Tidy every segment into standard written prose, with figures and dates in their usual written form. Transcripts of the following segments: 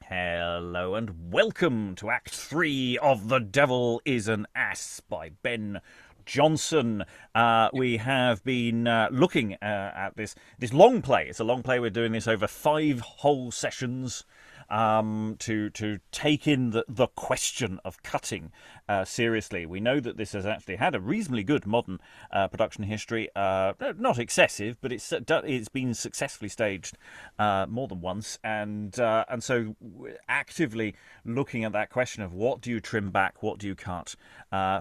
Hello and welcome to Act 3 of The Devil is an Ass by Ben Jonson. We have been looking at this long play. It's a long play. We're doing this over 5 whole sessions to take in the question of cutting seriously. We know that this has actually had a reasonably good modern production history. Not excessive, but it's been successfully staged more than once, and so we're actively looking at that question of what do you trim back, what do you cut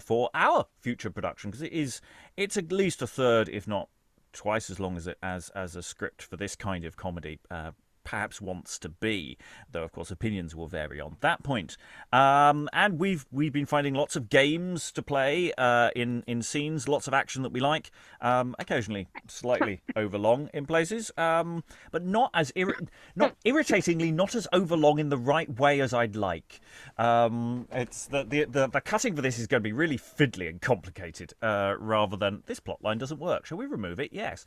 for our future production, because it's at least a third, if not twice as long as a script for this kind of comedy perhaps wants to be, though of course opinions will vary on that point. And we've been finding lots of games to play in scenes, lots of action that we like, occasionally slightly overlong in places, but not irritatingly not as overlong in the right way as I'd like. It's the cutting for this is going to be really fiddly and complicated, rather than this plot line doesn't work. Shall we remove it? Yes.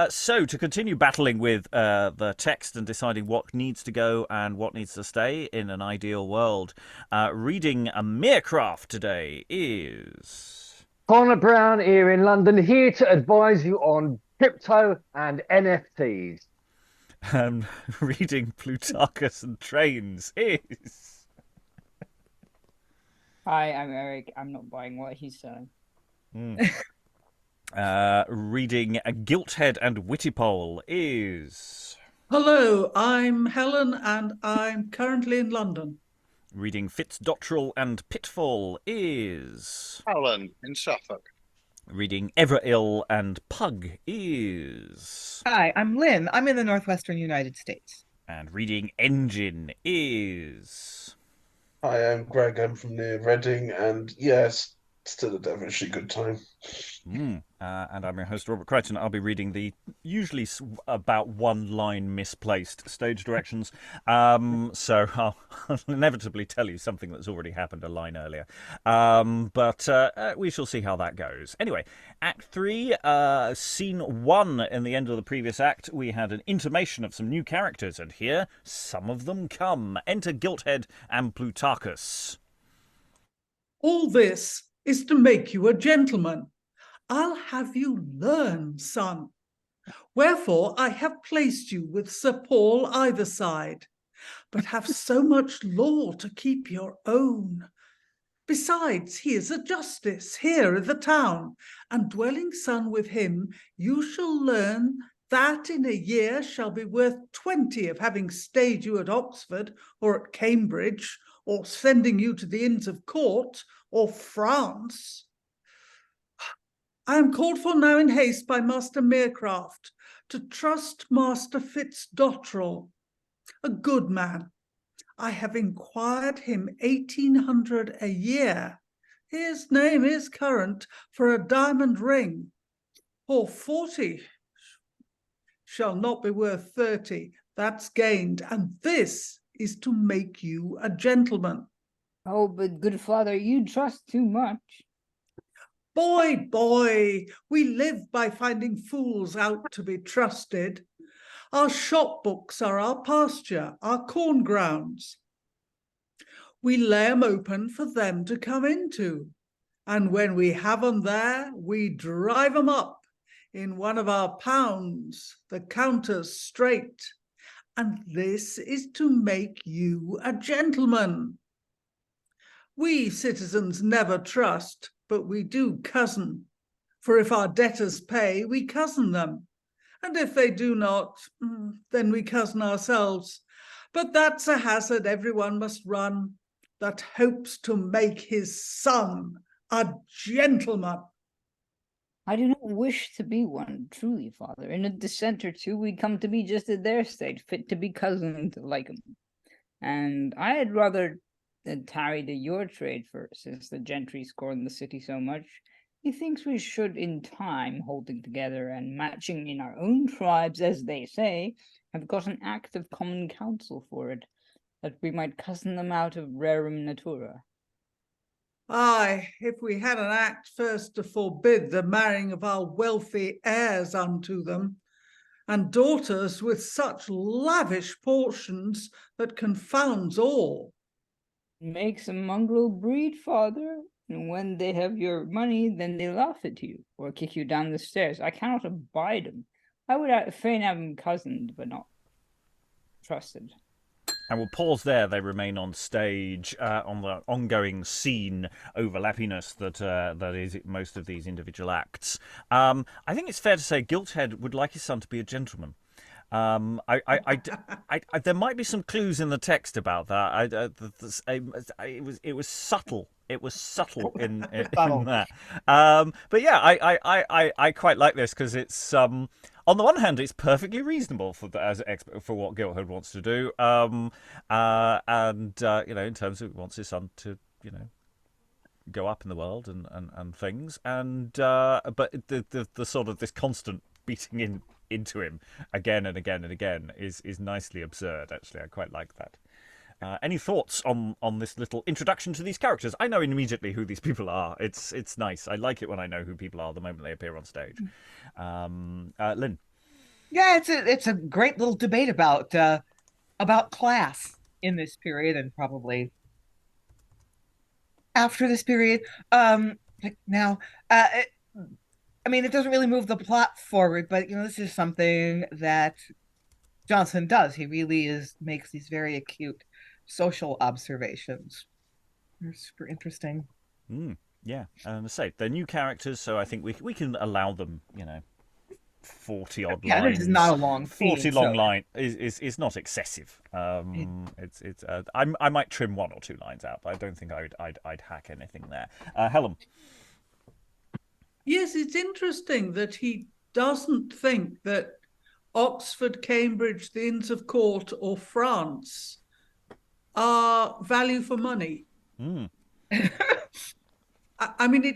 So to continue battling with the text and deciding what needs to go and what needs to stay in an ideal world, reading a Merecraft today is Connor Brown here in London, here to advise you on crypto and NFTs. Reading Plutarchus and Trains is Hi, I'm Eric. I'm not buying what he's selling. Reading Gilthead and Wittipol is Hello, I'm Helen and I'm currently in London. reading Fitzdottrel and Pitfall is Helen in Suffolk. reading Everill and Pug is Hi, I'm Lynn. I'm in the Northwestern United States. and reading Engine is Hi, I'm Greg. I'm from near Reading, and yes, still a devilishly good time. and I'm your host, Robert Crighton. I'll be reading the usually about one line misplaced stage directions. So I'll inevitably tell you something that's already happened a line earlier. But we shall see how that goes. Anyway, Act 3, Scene 1. In the end of the previous act, we had an intimation of some new characters, and here some of them come. Enter Gilthead and Plutarchus. All this is to make you a gentleman. I'll have you learn, son. Wherefore I have placed you with Sir Paul either side, but have so much law to keep your own. Besides, he is a justice here in the town, and dwelling son with him, you shall learn that in a year shall be worth 20 of having stayed you at Oxford or at Cambridge, or sending you to the Inns of Court, or France. I am called for now in haste by Master Merecraft to trust Master Fitzdottrel, a good man. I have inquired him 1800 a year. His name is current for a diamond ring, or 40 shall not be worth 30. That's gained, and this is to make you a gentleman. Oh, but good father, you trust too much. Boy, we live by finding fools out to be trusted. Our shop books are our pasture, our corn grounds. We lay 'em open for them to come into, and when we have 'em there, we drive 'em up in one of our pounds, the counters straight. And this is to make you a gentleman. We citizens never trust, but we do cozen. For if our debtors pay, we cozen them. And if they do not, then we cozen ourselves. But that's a hazard everyone must run that hopes to make his son a gentleman. I do not wish to be one, truly, father. In a descent or two, we come to be just at their state, fit to be cozened like 'em. And I had rather tarry to your trade first, since the gentry scorn the city so much. Methinks we should, in time, holding together and matching in our own tribes, as they say, have got an act of common council for it, that we might cozen them out of rerum natura. Aye, if we had an act first to forbid the marrying of our wealthy heirs unto them, and daughters with such lavish portions that confounds all. Makes a mongrel breed, father. And when they have your money, then they laugh at you or kick you down the stairs. I cannot abide them. I would fain have them cozened, but not trusted. And we'll pause there. They remain on stage on the ongoing scene overlappiness that is most of these individual acts. I think it's fair to say Gilthead would like his son to be a gentleman. There might be some clues in the text about that. It was subtle. It was subtle in that. But yeah, I quite like this because it's on the one hand it's perfectly reasonable for what Gilthead wants to do, and in terms of wants his son to go up in the world and things, and but the sort of this constant beating into him again and again and again is nicely absurd. Actually, I quite like that. Any thoughts on this little introduction to these characters? I know immediately who these people are. It's nice. I like it when I know who people are the moment they appear on stage. Lynn. Yeah, it's a great little debate about class in this period and probably after this period. Now, it doesn't really move the plot forward, but this is something that Jonson does. He really makes these very acute social observations. They're super interesting. Yeah, and I say they're new characters, so I think we can allow them, 40 odd lines. This is not a long 40 long line is not excessive. It's I might trim one or two lines out, but I don't think I'd hack anything there. Helen. Yes, it's interesting that he doesn't think that Oxford, Cambridge, the Inns of Court, or France are value for money. It's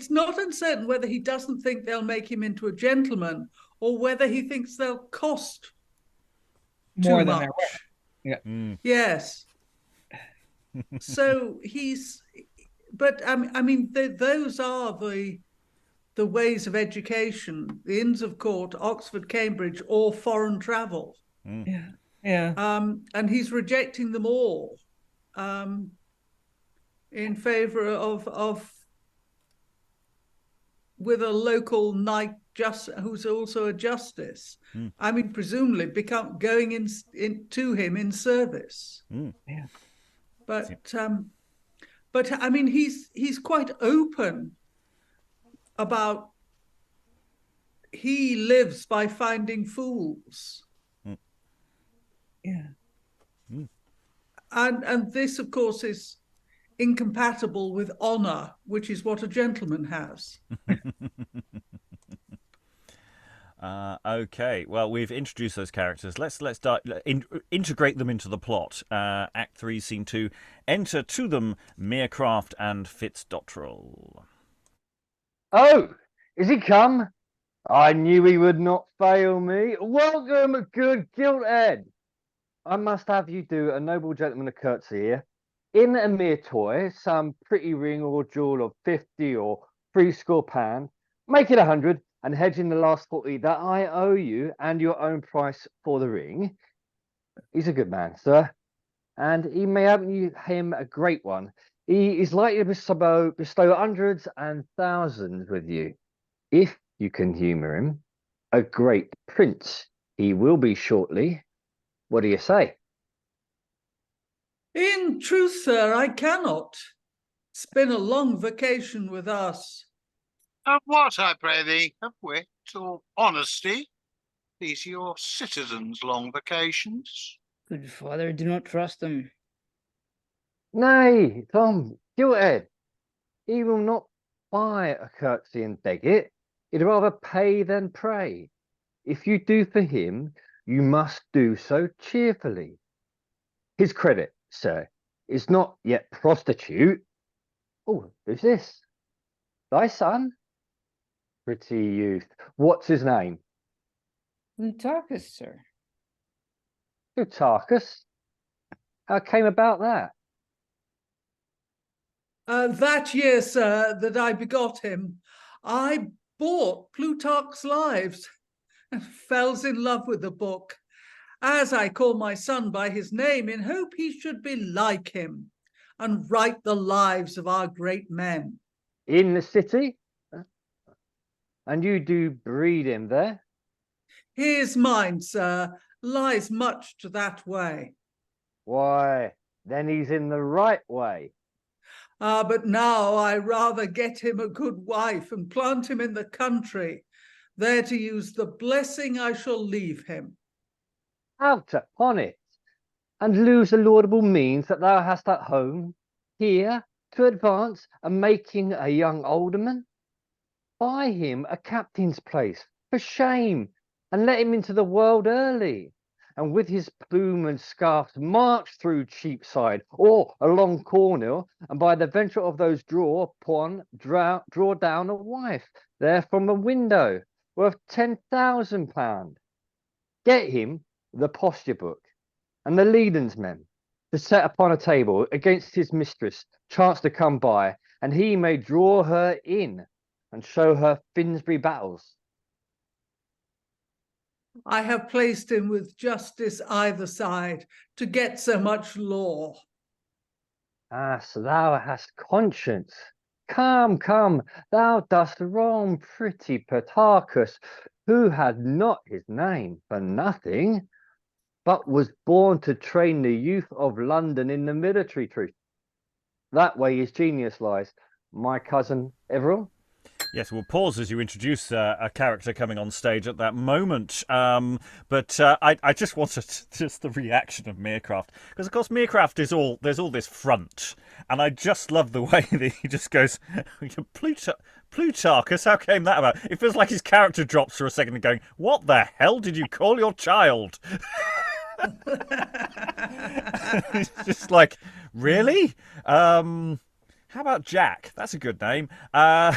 not uncertain whether he doesn't think they'll make him into a gentleman or whether he thinks they'll cost more too than much. they're worth. Yeah. Yes. So those are the ways of education: the Inns of Court, Oxford, Cambridge, or foreign travel. Yeah. And he's rejecting them all in favor of with a local knight who's also a justice. Presumably going to him in service. Yeah. But he's quite open about he lives by finding fools. Yeah. And this, of course, is incompatible with honor, which is what a gentleman has. Okay, well, we've introduced those characters. Let's integrate them into the plot. Act 3, Scene 2. Enter to them Merecraft and Fitzdottrel. Oh, is he come? I knew he would not fail me. Welcome, good Gilthead. I must have you do a noble gentleman a curtsy here. In a mere toy, some pretty ring or jewel of 50 or 60 pound, make it 100 and hedge in the last 40 that I owe you and your own price for the ring. He's a good man, sir, and he may have him a great one. He is likely to bestow hundreds and thousands with you, if you can humour him. A great prince he will be shortly. What do you say? In truth, sir, I cannot. It's been a long vacation with us. Of what, I pray thee? Of wit or honesty? These are your citizens' long vacations. Good father, do not trust them. Nay, Tom, Gilthead, he will not buy a curtsy and beg it. He'd rather pay than pray. If you do for him, you must do so cheerfully. His credit, sir, is not yet prostitute. Oh, who's this? Thy son? Pretty youth. What's his name? Plutarchus, sir. Plutarchus? How came about that? That year, sir, that I begot him, I bought Plutarch's Lives and falls in love with the book, as I call my son by his name, in hope he should be like him and write the lives of our great men. In the city? And you do breed him there? His mind, sir, lies much to that way. Why, then he's in the right way. But now I rather get him a good wife and plant him in the country, there to use the blessing I shall leave him. Out upon it, and lose the laudable means that thou hast at home, here, to advance and making a young alderman? Buy him a captain's place, for shame, and let him into the world early, and with his plume and scarf march through Cheapside or along Cornhill, and by the venture of those draw down a wife there from a window worth £10,000. Get him the posture book and the leadings men to set upon a table against his mistress chance to come by, and he may draw her in and show her Finsbury battles. I have placed him with justice either side to get so much law. Ah, so thou hast conscience. Come, come, thou dost wrong pretty Plutarchus, who had not his name for nothing, but was born to train the youth of London in the military truth. That way his genius lies, my cousin Everill. Yes, we'll pause as you introduce a character coming on stage at that moment. I just wanted just the reaction of Merecraft, because of course Merecraft there's all this front, and I just love the way that he just goes, Plutarchus, how came that about? It feels like his character drops for a second and going, what the hell did you call your child? It's just like, really? How about Jack? That's a good name. So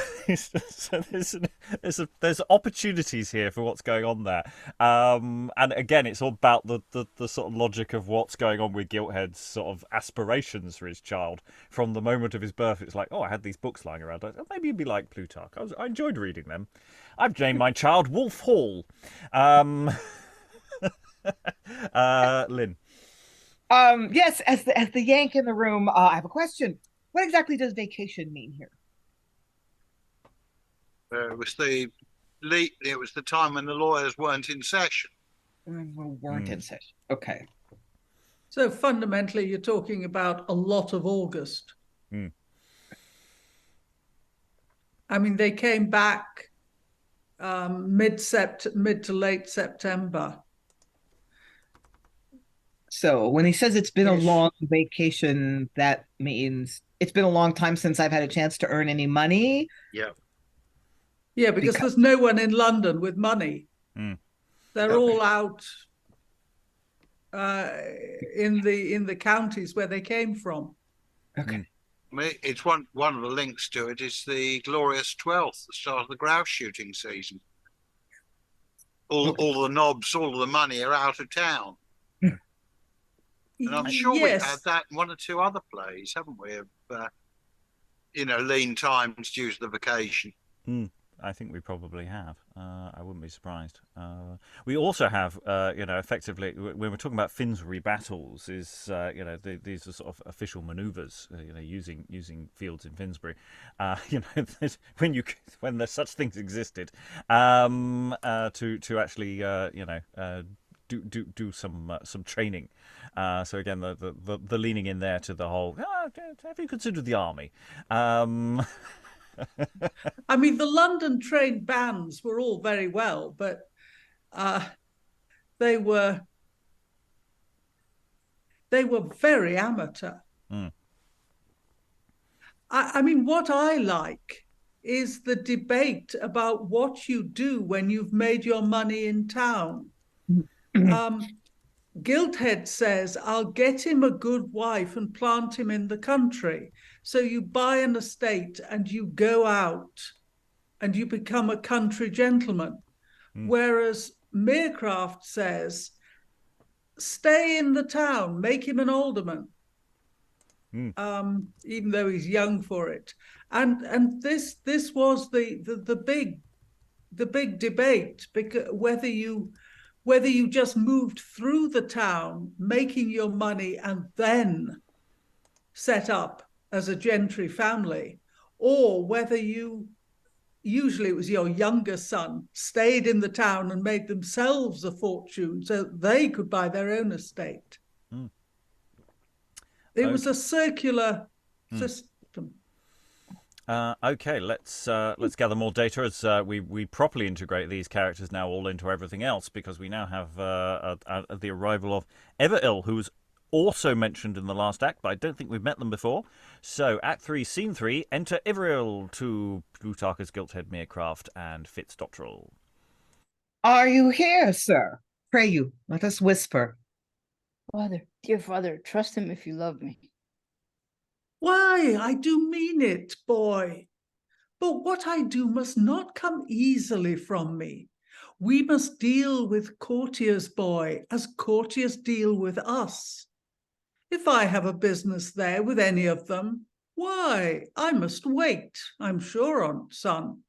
there's opportunities here for what's going on there. And again, it's all about the sort of logic of what's going on with Gilthead's sort of aspirations for his child. From the moment of his birth, it's like, oh, I had these books lying around. Maybe you'd be like Plutarch. I enjoyed reading them. I've named my child Wolf Hall. Lynn. Yes, as the Yank in the room, I have a question. What exactly does vacation mean here? It was the time when the lawyers weren't in session. Weren't in session. Okay. So fundamentally, you're talking about a lot of August. I mean, they came back mid to late September. So when he says it's been a long vacation, that means it's been a long time since I've had a chance to earn any money. Yeah. Yeah, because there's no one in London with money. They're all out in the counties where they came from. Okay. It's one of the links to it is the glorious 12th, the start of the grouse shooting season. All the knobs, all of the money are out of town. And I'm sure we've had that in one or two other plays, haven't we? Of, lean times due to the vacation. I think we probably have. I wouldn't be surprised. We also have, effectively, when we're talking about Finsbury battles, these are sort of official manoeuvres, using fields in Finsbury. When there's such things existed, to actually, do some training. So again, the leaning in there to the whole. Have you considered the army? I mean, the London trained bands were all very well, but they were very amateur. I mean, what I like is the debate about what you do when you've made your money in town. Gilthead says, I'll get him a good wife and plant him in the country. So you buy an estate and you go out and you become a country gentleman. Whereas Merecraft says, stay in the town, make him an alderman, even though he's young for it. And this was the big big debate, because whether you just moved through the town, making your money, and then set up as a gentry family, or whether you, usually it was your younger son, stayed in the town and made themselves a fortune so they could buy their own estate. It was a circular system. Okay, let's gather more data as we properly integrate these characters now all into everything else, because we now have the arrival of Everill, who's also mentioned in the last act, but I don't think we've met them before. So, Act 3, Scene 3, enter Everill to Plutarchus, Gilthead, Merecraft, and Fitzdottrel. Are you here, sir? Pray you, let us whisper. Father, dear father, trust him if you love me. Why, I do mean it, boy. But what I do must not come easily from me. We must deal with courtiers, boy, as courtiers deal with us. If I have a business there with any of them, why, I must wait, I'm sure on't, son.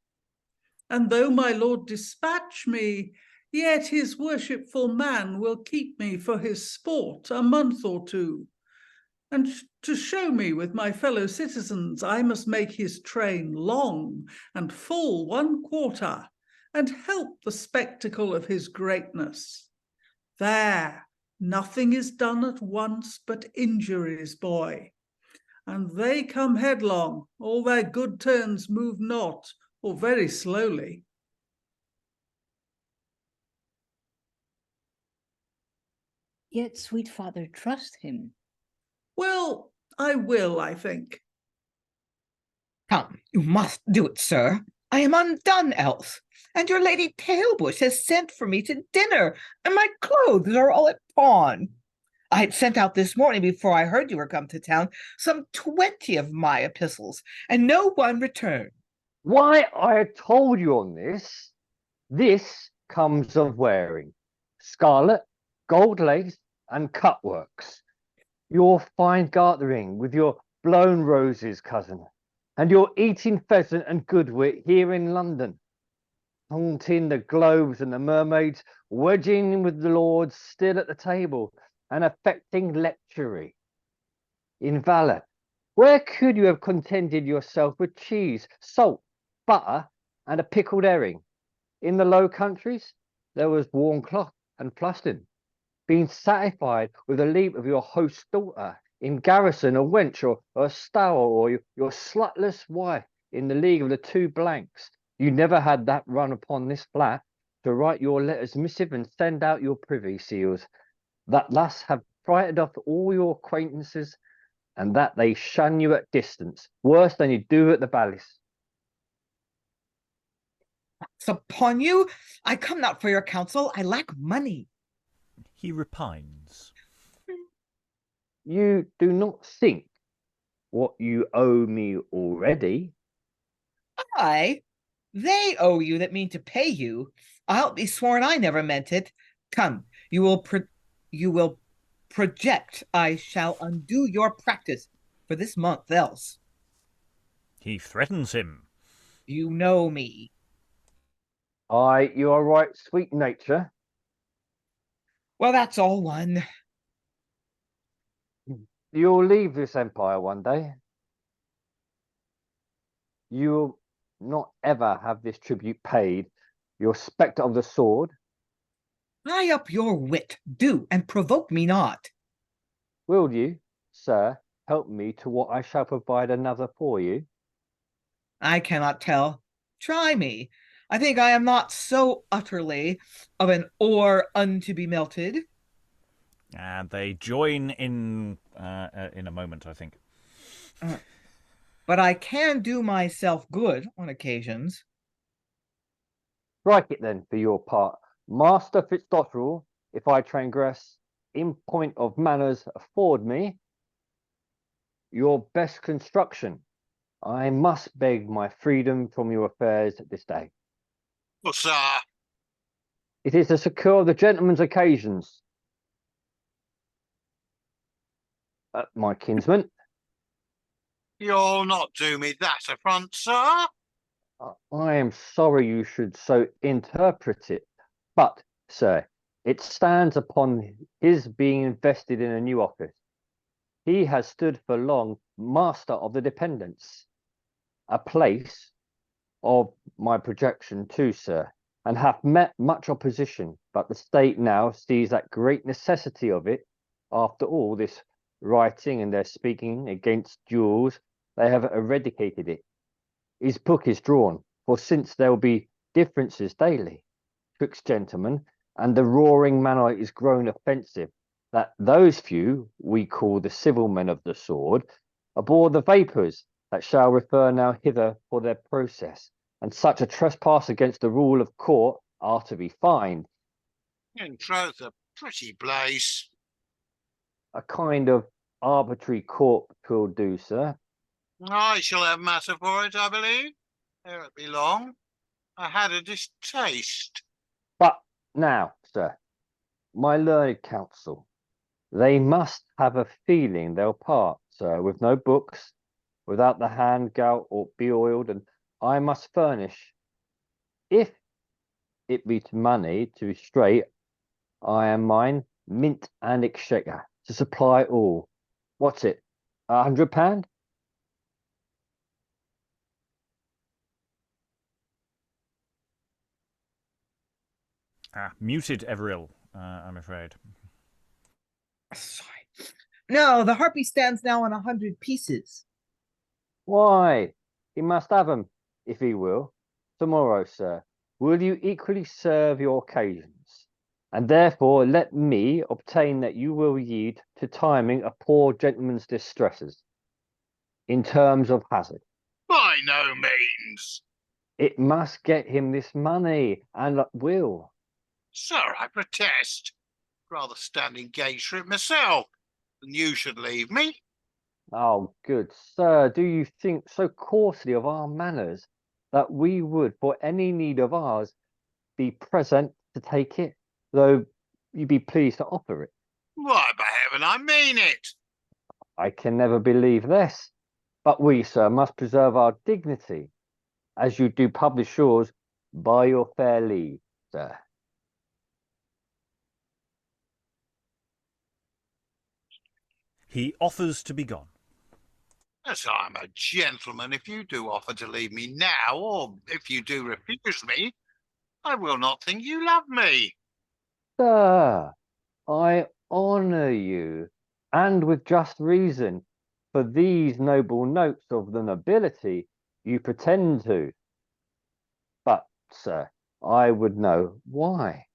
And though my lord dispatch me, yet his worshipful man will keep me for his sport a month or two. And to show me with my fellow citizens, I must make his train long and full 1/4, and help the spectacle of his greatness. There, nothing is done at once but injuries, boy, and they come headlong, all their good turns move not, or very slowly. Yet, sweet father, trust him. Well, I will, I think. Come, you must do it, sir. I am undone else. And your Lady Tailbush has sent for me to dinner, and my clothes are all at pawn. I had sent out this morning, before I heard you were come to town, some 20 of my epistles, and no one returned. Why, I had told you on this. This comes of wearing scarlet, gold lace, and cutworks. Your fine gartering with your blown roses, cousin, and your eating pheasant and goodwit here in London, haunting the globes and the mermaids, wedging with the lords still at the table, and affecting lechery. In Valor, where could you have contented yourself with cheese, salt, butter, and a pickled herring? In the Low Countries, there was warm cloth and flusting. Being satisfied with the leap of your host's daughter, in garrison, a wench, or a stour, or your slutless wife in the league of the two blanks, you never had that run upon this flat to write your letters missive and send out your privy seals, that thus have frighted off all your acquaintances, and that they shun you at distance, worse than you do at the palace. Upon you, I come not for your counsel, I lack money. He repines. You do not think what you owe me already. They owe you that mean to pay you. I'll be sworn I never meant it. Come, you will project. I shall undo your practice for this month else. He threatens him. You know me. Aye, you are right, sweet nature. Well, that's all one. You'll leave this empire one day. You'll not ever have this tribute paid. Your spectre of the sword. Hie up your wit, do, and provoke me not. Will you, sir, help me to what I shall provide another for you? I cannot tell. Try me. I think I am not so utterly of an ore unto be melted. And they join in a moment, I think. But I can do myself good on occasions. Strike it then for your part, Master Fitzdottrel. If I transgress in point of manners, afford me your best construction. I must beg my freedom from your affairs this day. Well, sir, It is to secure the gentleman's occasions. My kinsman. you'll not do me that affront, sir. I am sorry you should so interpret it, but, sir, it stands upon his being invested in a new office. He has stood for long master of the dependents, a place of my projection too, sir, and hath met much opposition, but the state now sees that great necessity of it. After all this writing and their speaking against duels, they have eradicated it. His book is drawn, for since there will be differences daily twixt gentlemen, and the roaring manner is grown offensive, that those few we call the civil men of the sword abhor the vapours that shall refer now hither for their process, and such a trespass against the rule of court are to be fined. In troth, a pretty place. A kind of arbitrary court twill do, sir. I shall have matter for it, I believe. Ere it be long. I had a distaste. But now, sir, my learned counsel, they must have a feeling they'll part, sir, with no books, without the hand gout or be oiled, and I must furnish, if it be to money to be straight, I am mine, mint and exchequer, to supply all. What's it, £100? Muted Everill, I'm afraid. Sorry. No, the harpy stands now on 100 pieces. Why, he must have 'em, if he will. Tomorrow, sir, will you equally serve your occasions? And therefore let me obtain that you will yield to timing a poor gentleman's distresses, in terms of hazard. By no means. It must get him this money, and will. Sir, I protest. Rather stand engaged for it myself than you should leave me. Oh, good sir, do you think so coarsely of our manners that we would, for any need of ours, be present to take it, though you be pleased to offer it? Why, by heaven, I mean it. I can never believe this. But we, sir, must preserve our dignity, as you do publish yours, by your fair leave, sir. He offers to be gone. As I'm a gentleman, if you do offer to leave me now, or if you do refuse me, I will not think you love me. Sir, I honour you, and with just reason, for these noble notes of the nobility you pretend to. But, sir, I would know why.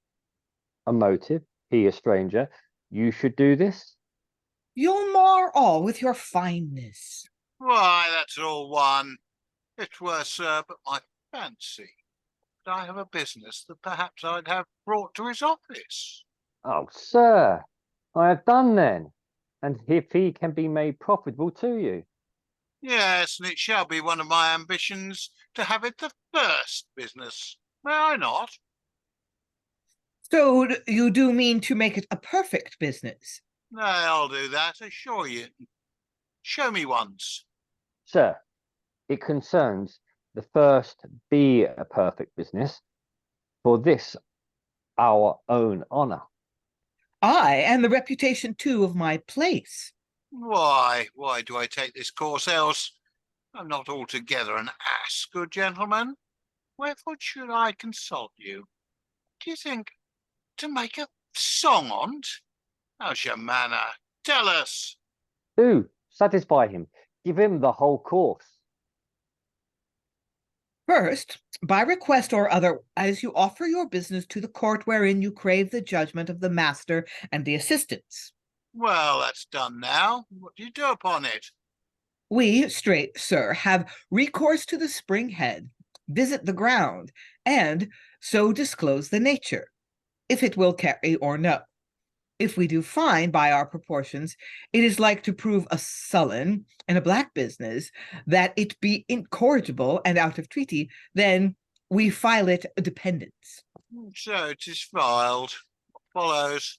A motive, he a stranger, you should do this? You'll mar all with your fineness. Why, that's all one. It were, sir, but my fancy. But I have a business that perhaps I'd have brought to his office. Oh, sir, I have done then, and if he can be made profitable to you. Yes, and it shall be one of my ambitions to have it the first business. May I not? So you do mean to make it a perfect business? Nay, I'll do that, assure you. Show me once. Sir, it concerns the first be a perfect business, for this our own honour. Aye, and the reputation too of my place. Why do I take this course else? I'm not altogether an ass, good gentleman. Wherefore should I consult you? Do you think to make a song on't? How's your manner? Tell us. Do satisfy him. Give him the whole course. First, by request or otherwise, you offer your business to the court wherein you crave the judgment of the master and the assistants. Well, that's done now. What do you do upon it? We, straight sir, have recourse to the spring head, visit the ground, and so disclose the nature, if it will carry or no. If we do find by our proportions it is like to prove a sullen and a black business, that it be incorrigible and out of treaty, then we file it a dependence. So 'tis filed. What follows?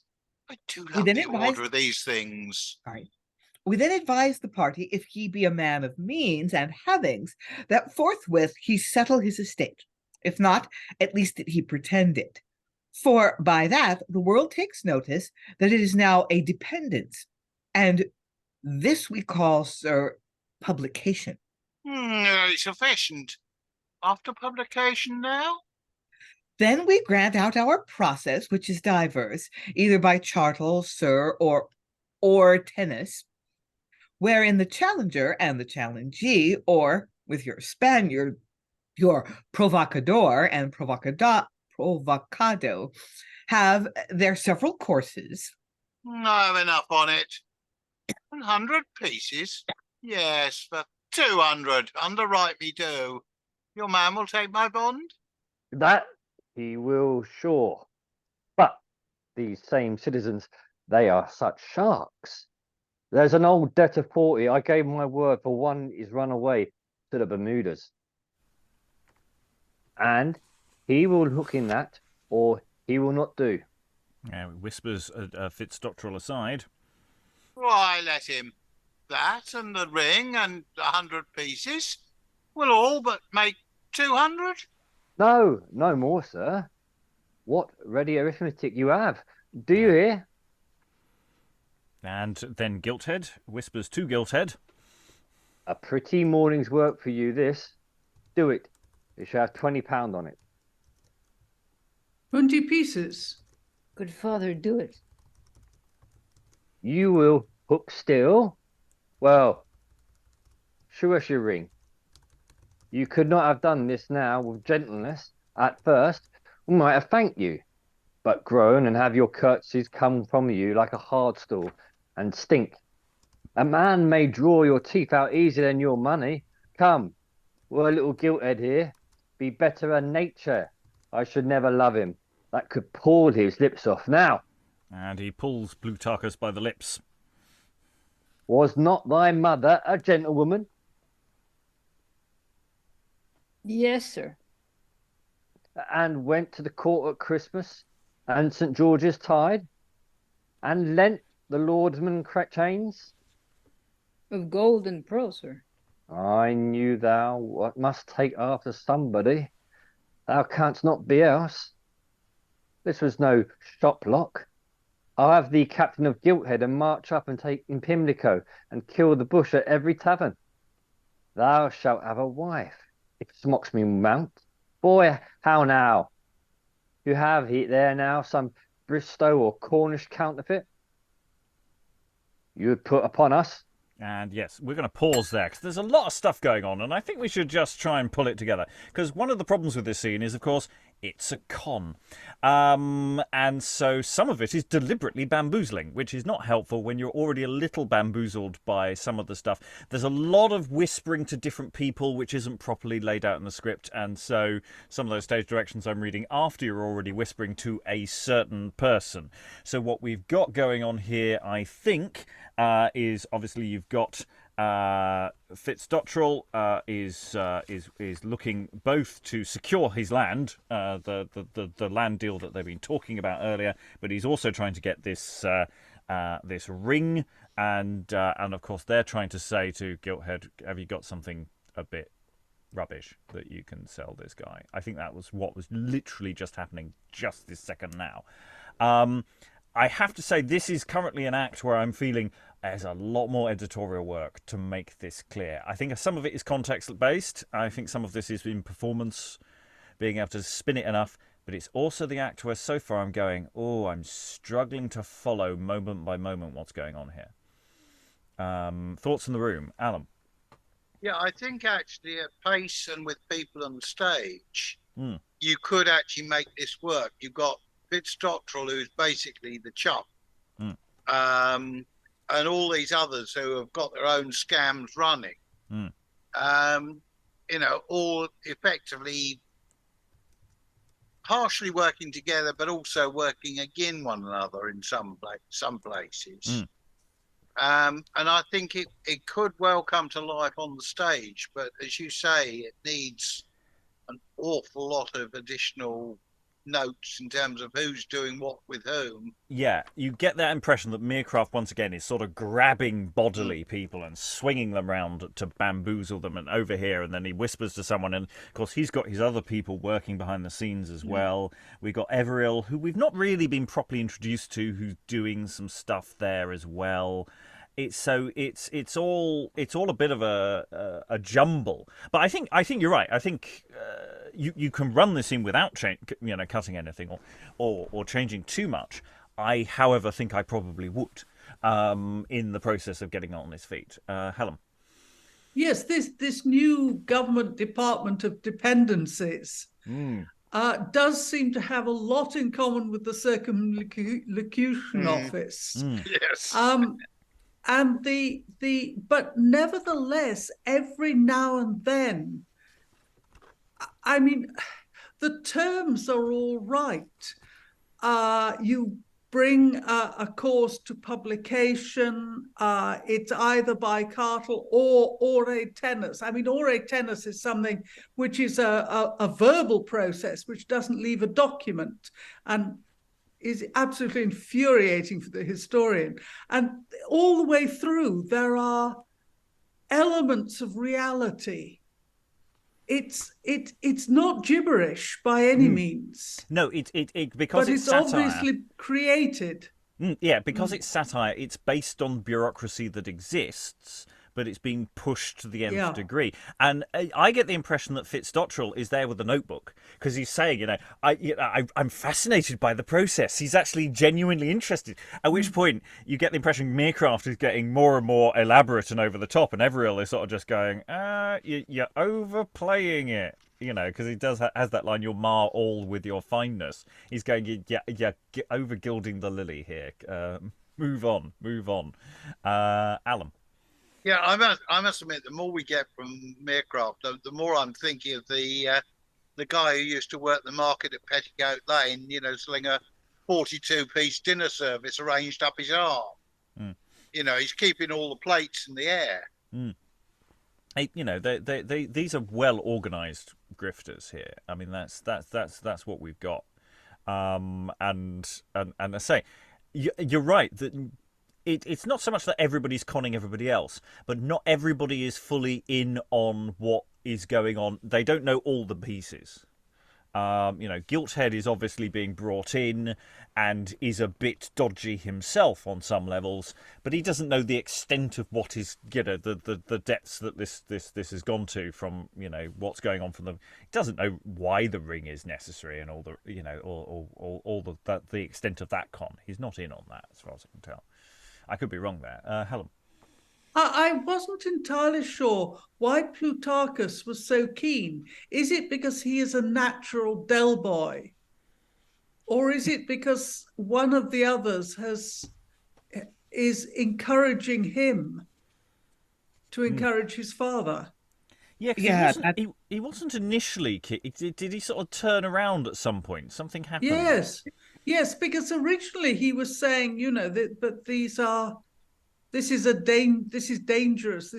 I do love then the advise- order of these things. All right. We then advise the party, if he be a man of means and havings, that forthwith he settle his estate. If not, at least that he pretend it. For by that the world takes notice that it is now a dependence, and this we call, sir, publication. Very sufficient. After publication now? Then we grant out our process, which is diverse, either by chartal, sir, or tennis, wherein the challenger and the challengee, or with your Spaniard, your provocador and provocado, have their several courses. I have enough on it. 100 pieces? Yes, for 200. Underwrite me do. Your man will take my bond? That he will, sure. But these same citizens, they are such sharks. There's an old debt of 40. I gave my word for one is run away to the Bermudas. And he will look in that, or he will not do. Whispers Fitzdottrel aside. Why, let him. That and the ring and 100 pieces will all but make 200. No, no more, sir. What ready arithmetic you have. Do you hear? And then Gilthead whispers to Gilthead. A pretty morning's work for you, this. Do it. It shall have £20 on it. 20 pieces. Good father, do it. You will hook still? Well, show us your ring. You could not have done this now with gentleness. At first, we might have thanked you, but groan and have your curtsies come from you like a hard stool and stink. A man may draw your teeth out easier than your money. Come, we're a little Gilthead here. Be better a nature. I should never love him. That could pull his lips off now. And he pulls Plutarchus by the lips. Was not thy mother a gentlewoman? Yes, sir. And went to the court at Christmas and St. George's Tide, and lent the lordsman chains? Of gold and pearl, sir. I knew thou must take after somebody. Thou canst not be else. This was no shop lock. I'll have thee captain of Gilthead and march up and take in Pimlico and kill the bush at every tavern. Thou shalt have a wife, if smocks me mount. Boy, how now? You have there now some Bristow or Cornish counterfeit? You would put upon us? And yes, we're going to pause there because there's a lot of stuff going on, and I think we should just try and pull it together. Because one of the problems with this scene is, of course, it's a con. And so some of it is deliberately bamboozling, which is not helpful when you're already a little bamboozled by some of the stuff. There's a lot of whispering to different people, which isn't properly laid out in the script. And so some of those stage directions I'm reading after you're already whispering to a certain person. So what we've got going on here, I think, is obviously you've got Fitzdottrel is looking both to secure his land, the land deal that they've been talking about earlier, but he's also trying to get this this ring, and of course they're trying to say to Gilthead, have you got something a bit rubbish that you can sell this guy? I think that was what was literally just happening just this second now. I have to say, this is currently an act where I'm feeling there's a lot more editorial work to make this clear. I think some of it is context-based. I think some of this is in performance, being able to spin it enough. But it's also the act where so far I'm going, oh, I'm struggling to follow moment by moment what's going on here. Thoughts in the room? Alan? Yeah, I think actually at pace and with people on the stage, you could actually make this work. You've got Fitzdottrel, who's basically the chump, and all these others who have got their own scams running, all effectively partially working together, but also working against one another in some places. And I think it could well come to life on the stage, but as you say, it needs an awful lot of additional notes in terms of who's doing what with whom. Yeah, you get that impression that Merecraft, once again, is sort of grabbing bodily people and swinging them around to bamboozle them and over here, and then he whispers to someone, and of course he's got his other people working behind the scenes as well. We've got Everill, who we've not really been properly introduced to, who's doing some stuff there as well. It's all a bit of a jumble, but I think you're right. I think you can run this in without cutting anything or changing too much. I, however, think I probably would in the process of getting on his feet. Helen. Yes, this new government department of dependencies does seem to have a lot in common with the circumlocution office. Yes. And but nevertheless, every now and then, I mean, the terms are all right. You bring a course to publication. It's either by cartel or ore tenus. I mean, ore tenus is something which is a verbal process which doesn't leave a document and is absolutely infuriating for the historian. And all the way through, there are elements of reality. It's not gibberish by any means. No, it because but it's it's satire. obviously created. Yeah, because it's satire, it's based on bureaucracy that exists, but it's being pushed to the nth degree. And I get the impression that Fitzdottrel is there with a notebook because he's saying, I'm fascinated by the process. He's actually genuinely interested. At which point you get the impression Merecraft is getting more and more elaborate and over the top, and Everill is sort of just going, you're overplaying it. Because he has that line, "You'll mar all with your fineness." He's going, yeah, over gilding the lily here. Move on. Alan. Yeah, I must admit, the more we get from Merecraft, the more I'm thinking of the guy who used to work the market at Petticoat Lane, selling a 42-piece dinner service arranged up his arm. He's keeping all the plates in the air. These are well organised grifters here. I mean, that's what we've got. And I say, you're right that it's not so much that everybody's conning everybody else, but not everybody is fully in on what is going on. They don't know all the pieces. Gilthead is obviously being brought in and is a bit dodgy himself on some levels, but he doesn't know the extent of what is, the depths that this has gone to from, what's going on from them. He doesn't know why the ring is necessary and all the, all the extent of that con. He's not in on that, as far as I can tell. I could be wrong there. Helen. I wasn't entirely sure why Plutarchus was so keen. Is it because he is a natural Del boy? Or is it because one of the others is encouraging him to encourage his father? Yeah, he wasn't initially. Did he sort of turn around at some point? Something happened. Yes, because originally he was saying, that this is dangerous.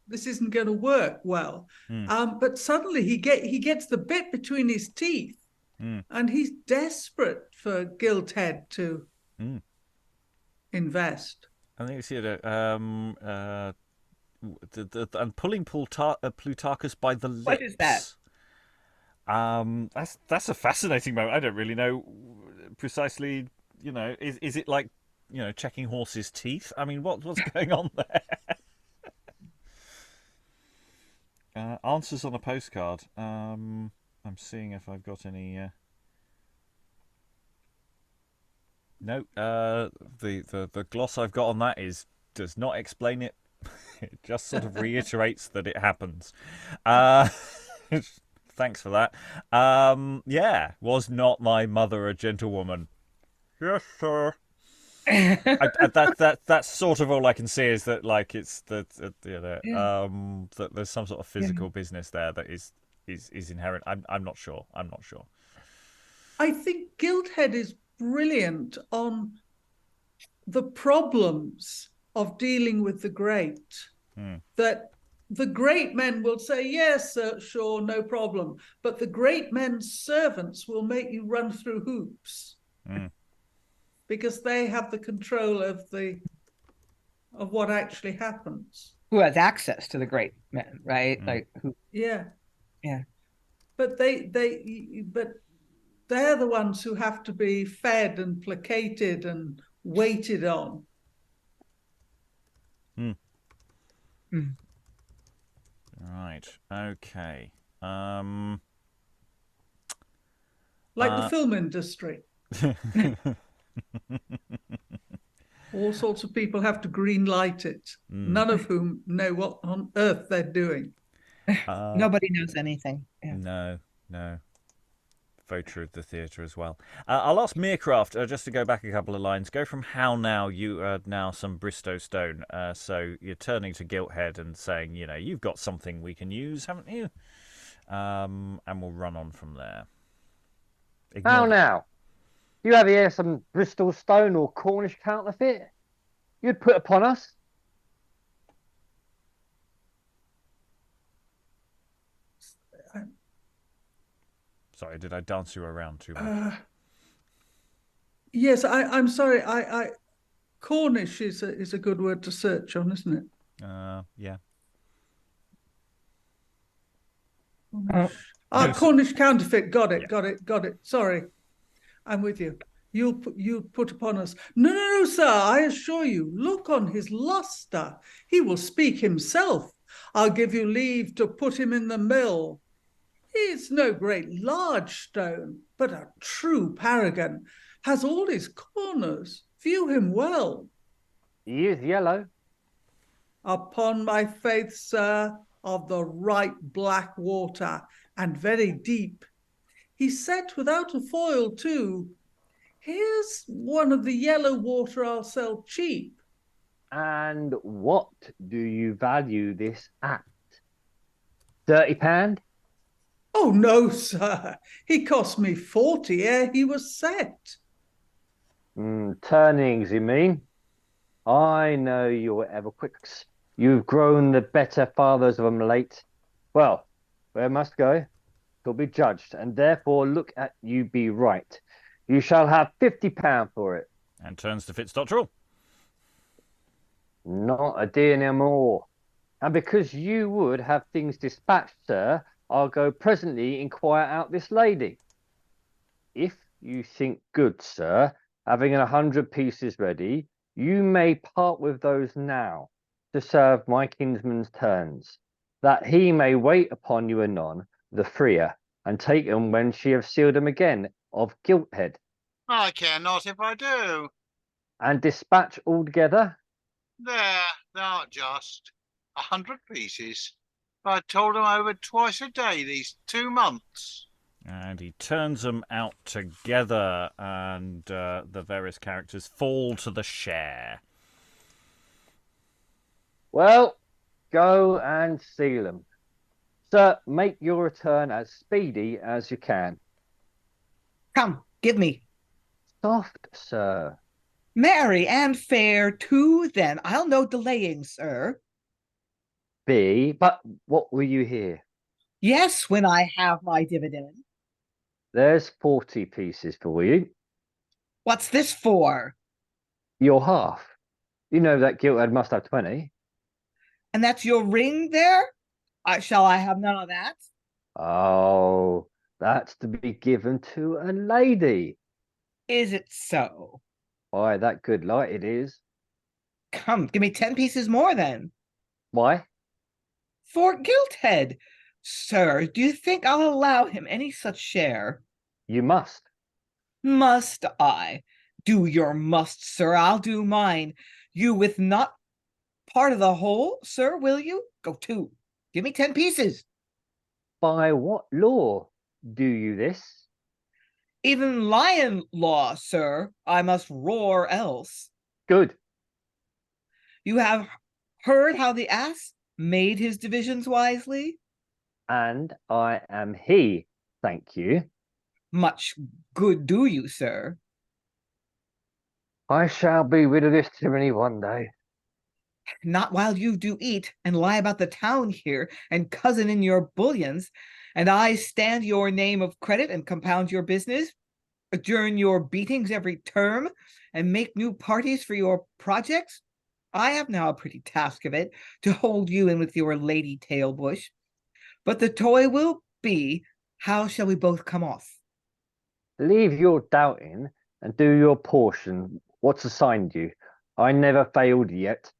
This isn't going to work well. But suddenly he gets the bit between his teeth, and he's desperate for Gilthead to invest. I think you see it. And pulling Plutarchus by the lips. What is that? That's a fascinating moment. I don't really know precisely. Is it like checking horses' teeth? I mean, what's going on there? Answers on a postcard. I'm seeing if I've got any. No. The gloss I've got on that does not explain it. It just sort of reiterates that it happens. Thanks for that. Was not my mother a gentlewoman? Yes, sir. That's sort of all I can see is that that there's some sort of physical business there that is inherent. I'm not sure. I think Gilthead is brilliant on the problems of dealing with the great. That the great men will say, yes, sure, no problem. But the great men's servants will make you run through hoops because they have the control of what actually happens. Who has access to the great men, right? Like who? Yeah. Yeah. But but they're the ones who have to be fed and placated and waited on. Right. Okay. Like the film industry. All sorts of people have to green light it, none of whom know what on earth they're doing. Nobody knows anything. Yeah. No. Very true of the theatre as well. I'll ask Merecraft, just to go back a couple of lines. Go from how now you are now some Bristow stone. So you're turning to Gilthead and saying, you've got something we can use, haven't you? And we'll run on from there. How now? You have here some Bristol stone or Cornish counterfeit you'd put upon us? Sorry, did I dance you around too much? Yes, I'm sorry. Cornish is a good word to search on, isn't it? Yeah. Cornish counterfeit. Got it. Sorry, I'm with you. You put upon us. No, sir. I assure you. Look on his lustre. He will speak himself. I'll give you leave to put him in the mill. He's no great large stone, but a true paragon. Has all his corners. View him well. He is yellow. Upon my faith, sir, of the right black water, and very deep. He's set without a foil, too. Here's one of the yellow water I'll sell cheap. And what do you value this at? £30? Oh, no, sir. He cost me 40 ere he was set. Turnings, you mean? I know you're ever quicks. You've grown the better fathers of 'em late. Well, where must go, he'll be judged, and therefore look at you be right. You shall have £50 for it. And turns to Fitzdottrel. Not a deal no more. And because you would have things dispatched, sir, I'll go presently inquire out this lady. If you think good, sir, having 100 pieces ready, you may part with those now to serve my kinsman's turns, that he may wait upon you anon the freer, and take them when she have sealed them again of Gilthead. I care not if I do. And dispatch altogether? There, thou art just. 100 pieces. I told him over twice a day these 2 months. And he turns them out together, and the various characters fall to the share. Well, go and seal them. Sir, make your return as speedy as you can. Come, give me. Soft, sir. Merry and fair too, then. I'll no delaying, sir. But what will you hear? Yes, when I have my dividend. There's 40 pieces for you. What's this for? Your half. You know that Gilthead must have 20. And that's your ring there? Shall I have none of that? Oh, that's to be given to a lady. Is it so? Why, that good light it is. Come, give me 10 pieces more then. Why? For Gilthead. Sir, do you think I'll allow him any such share? You must. Must I? Do your must, sir. I'll do mine. You with not part of the whole, sir, will you? Go 2. Give me 10 pieces. By what law do you this? Even lion law, sir. I must roar else. Good. You have heard how the ass made his divisions wisely? And I am he, thank you. Much good do you, sir. I shall be rid of this tyranny one day. Not while you do eat and lie about the town here and cozen in your bullions, and I stand your name of credit and compound your business, adjourn your beatings every term, and make new parties for your projects. I have now a pretty task of it to hold you in with your lady tailbush. But the toy will be, how shall we both come off? Leave your doubting and do your portion. What's assigned you? I never failed yet.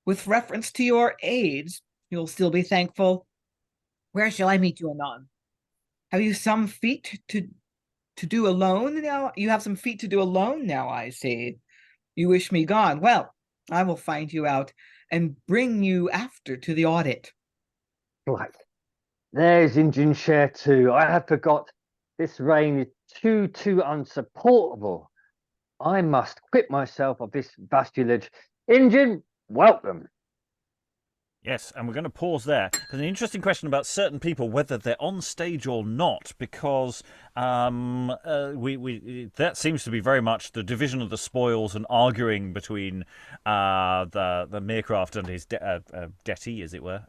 With reference to your aids, you'll still be thankful. Where shall I meet you anon? Have you some feat to do alone now? You have some feat to do alone now, I see. You wish me gone. Well, I will find you out and bring you after to the audit. Right. There's engine share too. I had forgot. This rain is too unsupportable. I must quit myself of this vasculage. Engine, welcome. Yes, and we're going to pause there. There's an interesting question about certain people, whether they're on stage or not, because that seems to be very much the division of the spoils and arguing between the Merecraft and his dettee, as it were,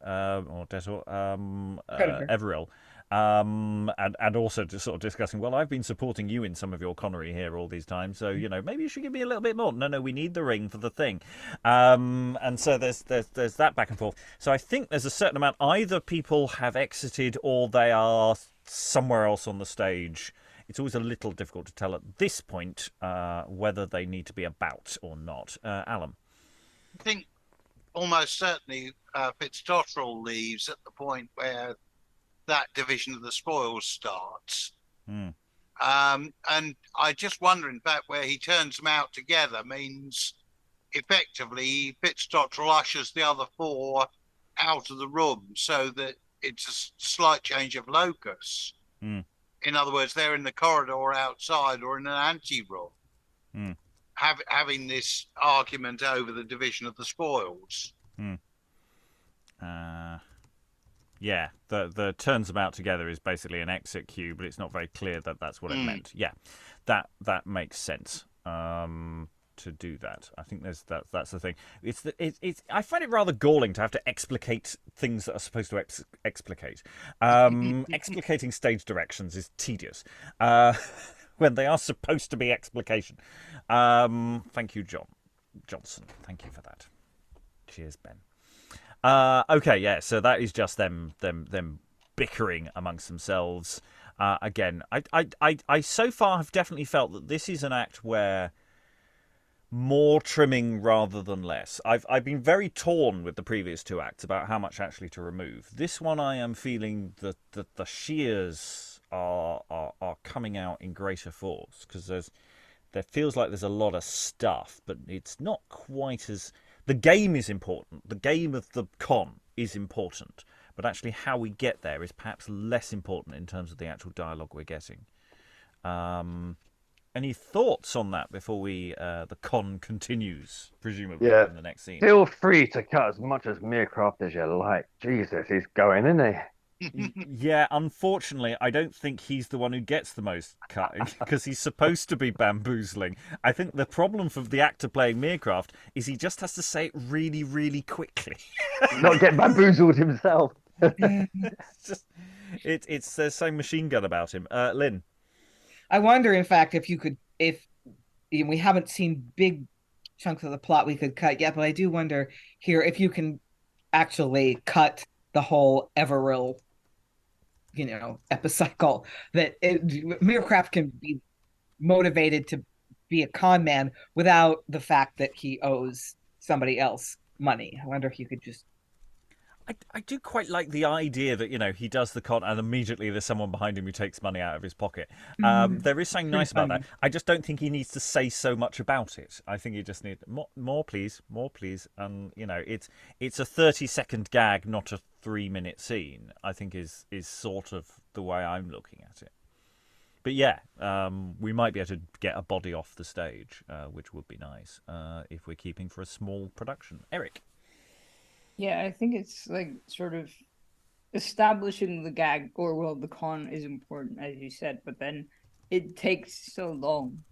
or debtor, Everill. And also just sort of discussing, well, I've been supporting you in some of your connery here all these times, so maybe you should give me a little bit more. No, we need the ring for the thing, and so there's that back and forth. So I think there's a certain amount. Either people have exited or they are somewhere else on the stage. It's always a little difficult to tell at this point whether they need to be about or not. Alan, I think almost certainly Fitzdottrel leaves at the point where that division of the spoils starts. And I just wonder, in fact, where he turns them out together means effectively Fitzdottrel ushers the other four out of the room so that it's a slight change of locus. In other words, they're in the corridor outside or in an ante-room having this argument over the division of the spoils. Yeah, the turns them out together is basically an exit cue, but it's not very clear that that's what it meant. Yeah, that makes sense to do that. I think that's the thing. It's I find it rather galling to have to explicate things that are supposed to explicate. Explicating stage directions is tedious when they are supposed to be explication. Thank you, Jonson. Thank you for that. Cheers, Ben. Okay, yeah. So that is just them bickering amongst themselves. Again, I so far have definitely felt that this is an act where more trimming rather than less. I've been very torn with the previous two acts about how much actually to remove. This one, I am feeling that the shears are coming out in greater force because there feels like there's a lot of stuff, but it's not quite as. The game is important. The game of the con is important, but actually how we get there is perhaps less important in terms of the actual dialogue we're getting. Any thoughts on that before the con continues, presumably, in the next scene? Feel free to cut as much as Merecraft as you like. Jesus, he's going, isn't he? Yeah, unfortunately, I don't think he's the one who gets the most cutting because he's supposed to be bamboozling. I think the problem for the actor playing Merecraft is he just has to say it really, really quickly. Not get bamboozled himself. It's the same machine gun about him. Lynn? I wonder, in fact, if we haven't seen big chunks of the plot we could cut yet, but I do wonder here if you can actually cut the whole Everill epicycle, that Merecraft can be motivated to be a con man without the fact that he owes somebody else money. I wonder if you could just. I do quite like the idea that he does the con and immediately there's someone behind him who takes money out of his pocket. There is something nice about that. I just don't think he needs to say so much about it. I think he just needs more please, and it's a 30-second gag, not a 3-minute scene. I think is sort of the way I'm looking at it. But yeah, we might be able to get a body off the stage, which would be nice if we're keeping for a small production. Eric. Yeah, I think it's like sort of establishing the gag, or the con is important, as you said, but then it takes so long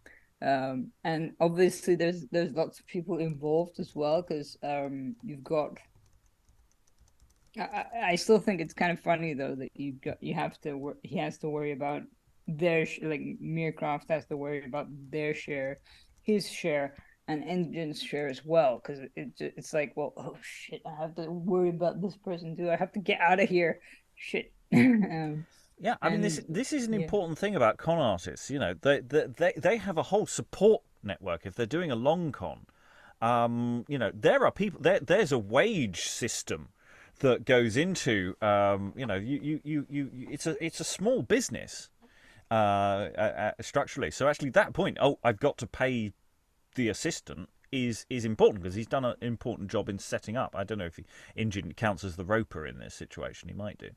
And obviously there's lots of people involved as well, because you've got. I still think it's kind of funny though that he has to worry about like Merecraft has to worry about their share, his share, and Engine's share as well, because it's like, well, oh shit, I have to worry about this person too. I have to get out of here. Shit. Yeah, I mean, this is an important thing about con artists. You know, they have a whole support network if they're doing a long con. You know, there are people there's a wage system that goes into you know, it's a small business structurally. So actually, that point, I've got to pay the assistant is important, because he's done an important job in setting up. I don't know if Engine counts as the roper in this situation. He might do.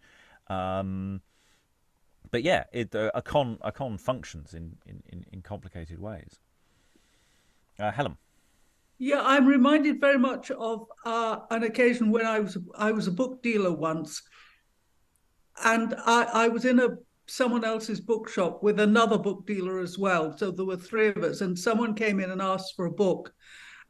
But yeah, a con functions in complicated ways. Helen. Yeah, I'm reminded very much of an occasion when I was a book dealer once, and I was in someone else's bookshop with another book dealer as well. So there were three of us, and someone came in and asked for a book,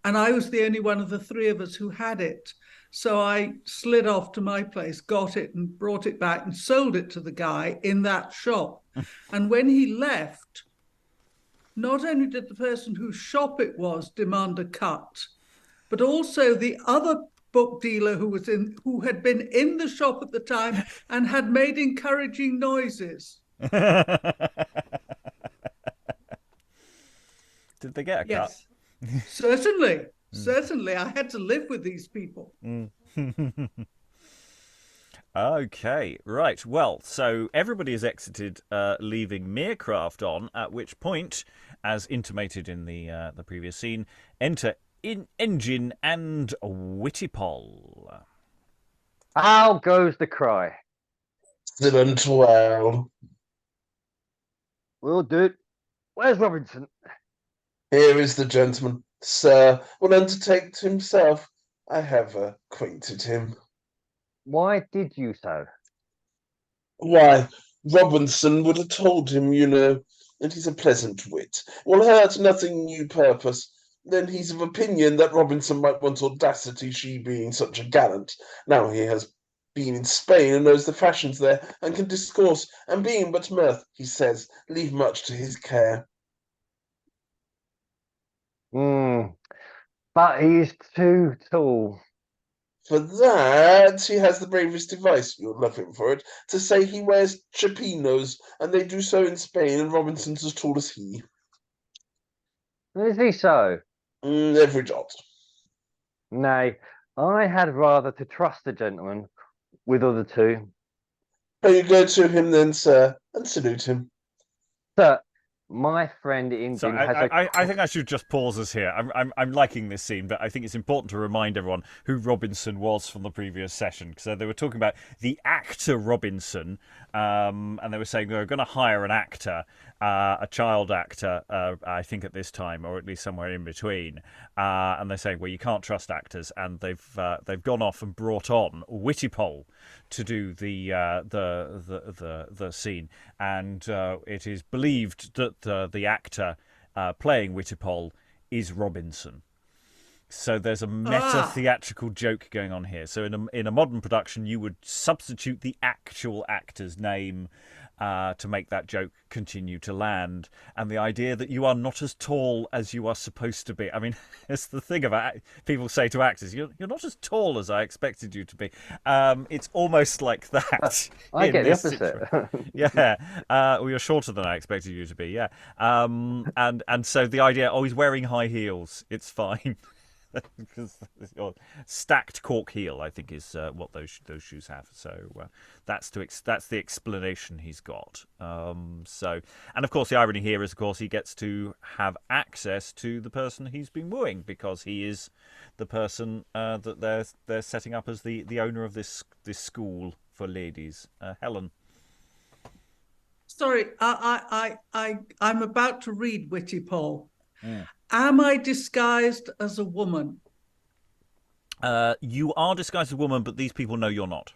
and I was the only one of the three of us who had it. So I slid off to my place, got it, and brought it back and sold it to the guy in that shop. And when he left, not only did the person whose shop it was demand a cut, but also the other book dealer who had been in the shop at the time and had made encouraging noises. Did they get a cut? Yes, certainly. I had to live with these people. Okay, right. Well, so everybody has exited, leaving Merecraft on, at which point, as intimated in the previous scene, enter Engine and Wittipol. How goes the cry? Excellent, well. We'll do it. Where's Robinson? Here is the gentleman. Sir will undertake to himself. I have acquainted him. Why did you so? Why, Robinson would have told him, you know, and he's a pleasant wit. Will hurt nothing new purpose. Then he's of opinion that Robinson might want audacity, she being such a gallant. Now he has been in Spain and knows the fashions there, and can discourse, and being but mirth, he says, leave much to his care. But he is too tall. For that, he has the bravest device, you'll love him for it, to say he wears chapinos, and they do so in Spain, and Robinson's as tall as he. Is he so? Every jot. Nay, I had rather to trust the gentleman with other two. You go to him then, sir, and salute him. Sir, my friend Engine So has I think I should just pause us here. I'm liking this scene, but I think it's important to remind everyone who Robinson was from the previous session. So they were talking about the actor Robinson, and they were saying they were going to hire an actor, a child actor, I think at this time, or at least somewhere in between. And they're saying, well, you can't trust actors, and they've gone off and brought on Wittipol to do the scene, and it is believed that the actor playing Wittipol is Robinson. So there's a meta-theatrical joke going on here. So in a modern production, you would substitute the actual actor's name to make that joke continue to land. And the idea that you are not as tall as you are supposed to be. I mean, it's the thing about people say to actors, you're not as tall as I expected you to be. It's almost like that. I get the opposite. Yeah. Well, you're shorter than I expected you to be. Yeah. And so the idea, he's wearing high heels. It's fine. Because stacked cork heel, I think, is what those shoes have. So that's the explanation he's got. So, and of course, the irony here is, of course, he gets to have access to the person he's been wooing, because he is the person that they're setting up as the owner of this school for ladies. Helen. Sorry, I'm about to read Wittipol. Am I disguised as a woman? You are disguised as a woman, but these people know you're not.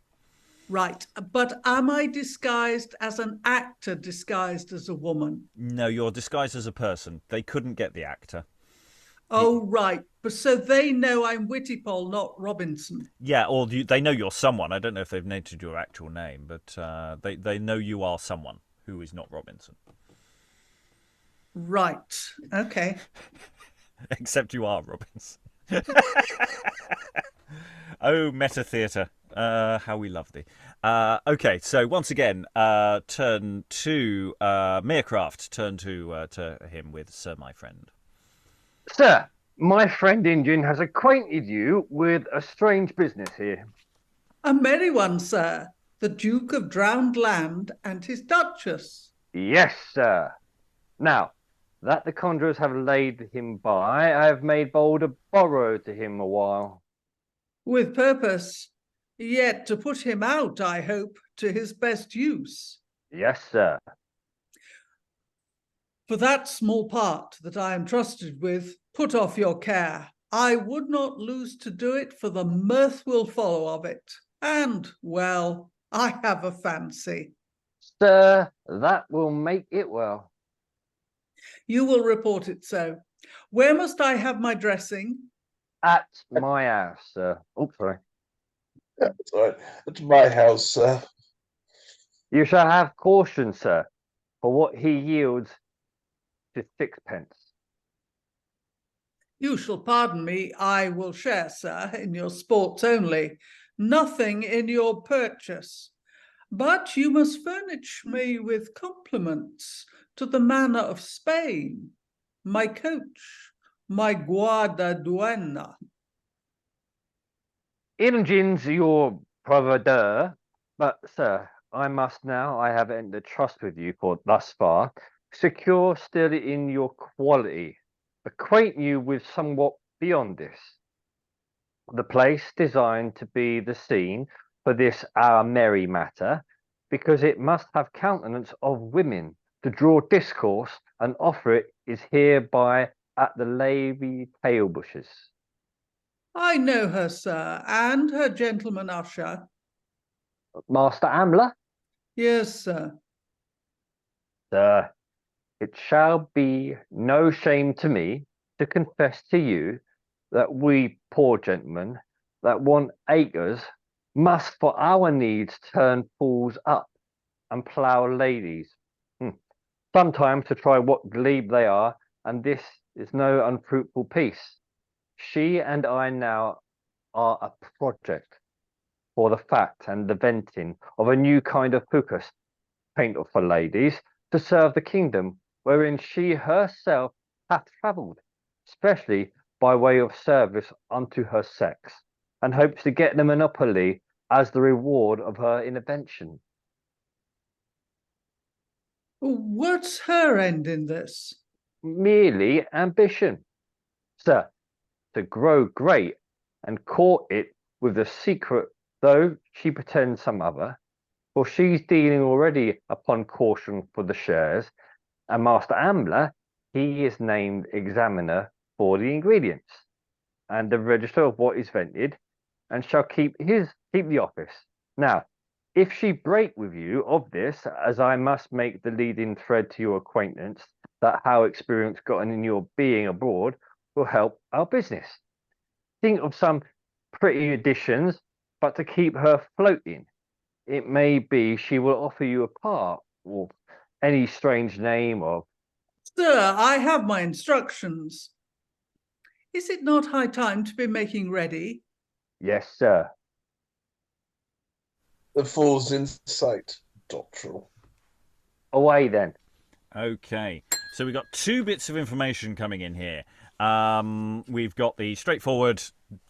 Right, but am I disguised as an actor disguised as a woman? No, you're disguised as a person. They couldn't get the actor. Oh, right. But so they know I'm Wittipol, not Robinson. Yeah, or they know you're someone. I don't know if they've noted your actual name, but they know you are someone who is not Robinson. Right. Okay. Except you are Robinson. Oh, meta theatre. How we love thee. Okay, so once again, turn to Merecraft. Turn to him with Sir, my friend. Sir, my friend Injin has acquainted you with a strange business here. A merry one, sir. The Duke of Drowned Land and his Duchess. Yes, sir. Now, that the conjurers have laid him by, I have made bold to borrow to him a while. With purpose, yet to put him out, I hope, to his best use. Yes, sir. For that small part that I am trusted with, put off your care. I would not lose to do it, for the mirth will follow of it. And, well, I have a fancy. Sir, that will make it well. You will report it so. Where must I have my dressing? At my house, sir. Oh, sorry. Yeah, that's all right. At my house, sir. You shall have caution, sir, for what he yields to sixpence. You shall pardon me, I will share, sir, in your sports only, nothing in your purchase. But you must furnish me with compliments to the manner of Spain, my coach, my guardaduena. Injin's your provider, but, sir, I must now, I have entered trust with you for thus far, secure still in your quality, acquaint you with somewhat beyond this. The place designed to be the scene for this our merry matter, because it must have countenance of women to draw discourse and offer it is hereby at the Lady Pale Bushes. I know her, sir, and her gentleman usher. Master Amler? Yes, sir. Sir, it shall be no shame to me to confess to you that we poor gentlemen that want acres must for our needs turn fools up and plough ladies. Sometimes to try what glebe they are, and this is no unfruitful piece. She and I now are a project for the fact and the venting of a new kind of fucus, paint for ladies, to serve the kingdom wherein she herself hath travelled, especially by way of service unto her sex, and hopes to get the monopoly as the reward of her invention. What's her end in this? Merely ambition, sir, to grow great and court it with the secret, though she pretends some other, for she's dealing already upon caution for the shares, and Master Ambler, he is named examiner for the ingredients and the register of what is vented, and shall keep the office. Now, if she break with you of this, as I must make the leading thread to your acquaintance, that how experience gotten in your being abroad will help our business. Think of some pretty additions, but to keep her floating. It may be she will offer you a part, or any strange name of... Sir, I have my instructions. Is it not high time to be making ready? Yes, sir. The fool's in sight, Fitzdottrel. Away then. Okay, so we've got two bits of information coming in here. We've got the straightforward,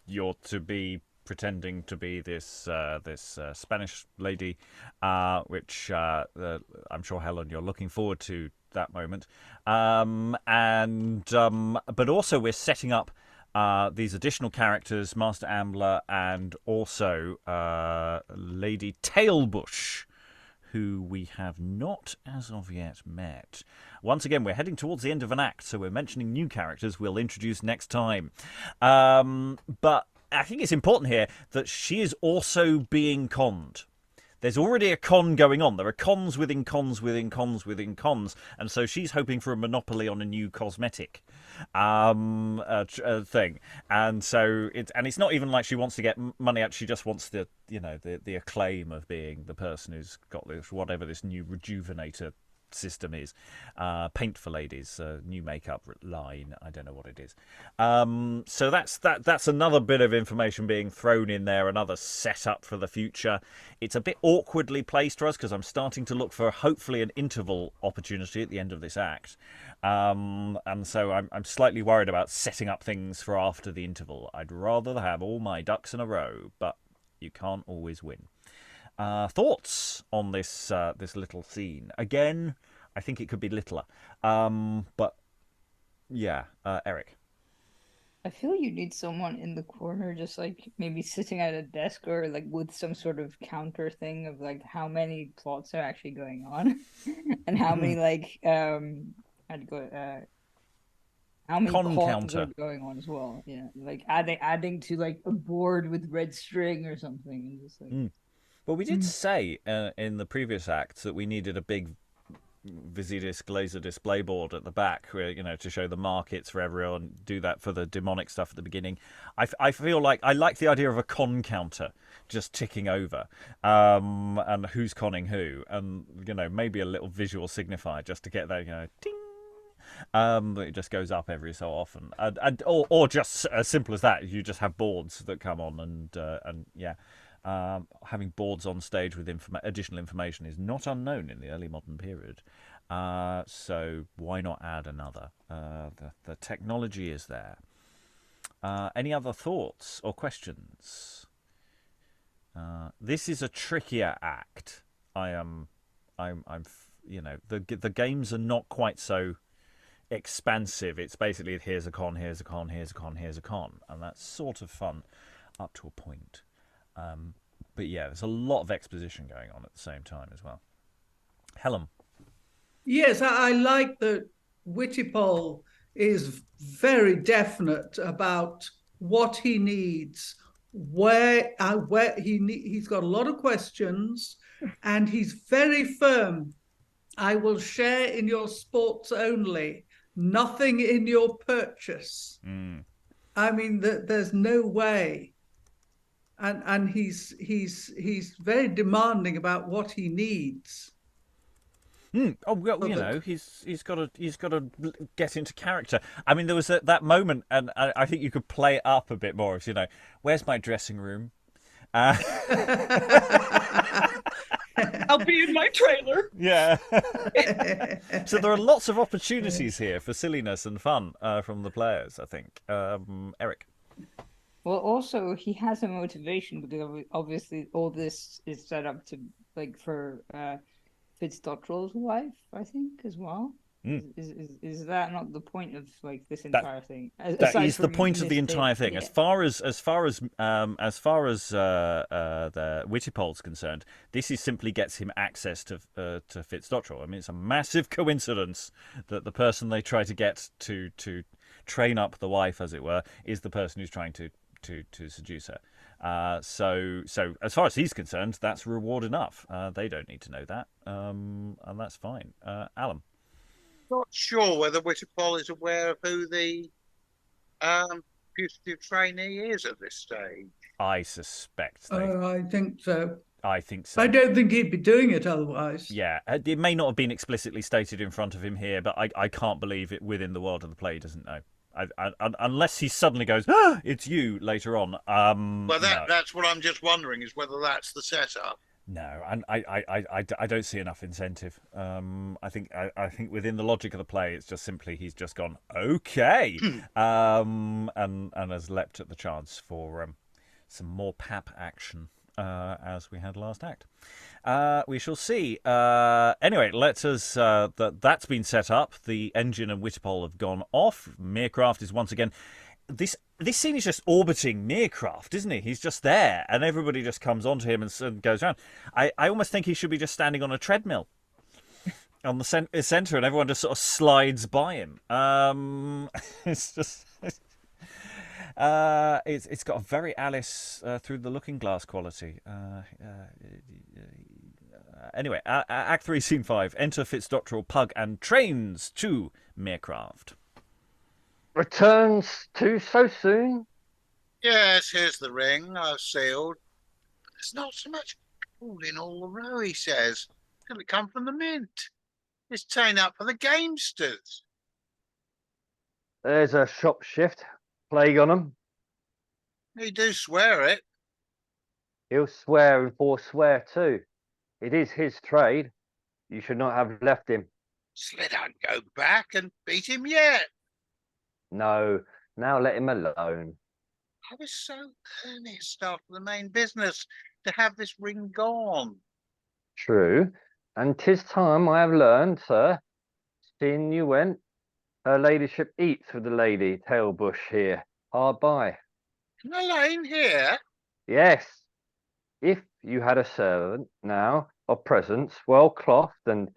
you're to be pretending to be this Spanish lady, which I'm sure, Helen, you're looking forward to that moment. But also we're setting up these additional characters, Master Ambler and also Lady Tailbush, who we have not as of yet met. Once again, we're heading towards the end of an act, so we're mentioning new characters we'll introduce next time. But I think it's important here that she is also being conned. there's already a con going on. There are cons within cons within cons within cons, and so she's hoping for a monopoly on a new cosmetic thing. And so it's not even like she wants to get money out. She just wants the acclaim of being the person who's got this, whatever this new rejuvenator system is. Paint for ladies, new makeup line, I don't know what it is. So that's another bit of information being thrown in there, another setup for the future. It's a bit awkwardly placed for us because I'm starting to look for hopefully an interval opportunity at the end of this act, and so I'm slightly worried about setting up things for after the interval. I'd rather have all my ducks in a row, but you can't always win. Thoughts on this little scene? Again, I think it could be littler. But yeah, Eric. I feel you need someone in the corner, just like maybe sitting at a desk or like with some sort of counter thing of like how many plots are actually going on, and how many like how many cons are going on as well. Yeah, like adding to like a board with red string or something, and just like. Well, we did say in the previous acts that we needed a big Visidisc laser display board at the back, where, to show the markets for Everill and do that for the demonic stuff at the beginning. I feel like I like the idea of a con counter just ticking over, and who's conning who, and maybe a little visual signifier just to get there, ding. It just goes up every so often, or just as simple as that. You just have boards that come on, and yeah. Having boards on stage with additional information is not unknown in the early modern period. So why not add another? The technology is there. Any other thoughts or questions? This is a trickier act. The games are not quite so expansive. It's basically here's a con, here's a con, here's a con, here's a con, and that's sort of fun up to a point. But yeah, there's a lot of exposition going on at the same time as well. Helen. Yes, I like that Wittipol is very definite about what he needs, where he's got a lot of questions, and he's very firm. I will share in your sports only, nothing in your purchase. I mean, there's no way. And he's very demanding about what he needs. Oh well, he's got to get into character. I mean, there was that moment, and I think you could play it up a bit more. If where's my dressing room? I'll be in my trailer. Yeah. So there are lots of opportunities here for silliness and fun from the players, I think. Eric. Well, also he has a motivation because obviously all this is set up to for Fitzdottrel's wife, I think, as well. Is that not the point of this entire thing? That is the point of the entire thing. Yeah. As far as the Wittipol's concerned, this simply gets him access to Fitzdottrel. I mean, it's a massive coincidence that the person they try to get to train up the wife, as it were, is the person who's trying to seduce her. So as far as he's concerned, that's reward enough. They don't need to know that, and that's fine. Alan. Not sure whether Wittipol is aware of who the putative trainee is at this stage. I suspect. I think so. I think so. I don't think he'd be doing it otherwise. Yeah, it may not have been explicitly stated in front of him here, but I can't believe it within the world of the play he doesn't know. Unless he suddenly goes, it's you later on. Well, that's what I'm just wondering, is whether that's the setup. No, and I don't see enough incentive. I think within the logic of the play, it's just simply he's just gone okay, and has leapt at the chance for some more pap action as we had last act. We shall see. Anyway, let's us that's been set up. The engine and Wittipol have gone off. Merecraft is once again. This scene is just orbiting Merecraft, isn't he? He's just there, and everybody just comes onto him and goes around. I almost think he should be just standing on a treadmill on the centre, and everyone just sort of slides by him. It's just. It's got a very Alice through the looking glass quality. Anyway, Act 3, Scene 5. Enter Fitzdottrel, Pug, and trains to Merecraft. Returns too so soon? Yes, here's the ring I've sealed. There's not so much gold in all the row, he says. Till it come from the mint. It's ta'en up for the gamesters. There's a shop shift. Plague on 'em. He do swear it. He'll swear and forswear too. It is his trade. You should not have left him. Slid on go back and beat him yet. No, now let him alone. I was so earnest after the main business to have this ring gone. True, and 'tis time I have learned, sir. Seeing you went, her ladyship eats with the lady Tailbush here, hard by. In the lane here? Yes, if you had a servant now of presence, well clothed and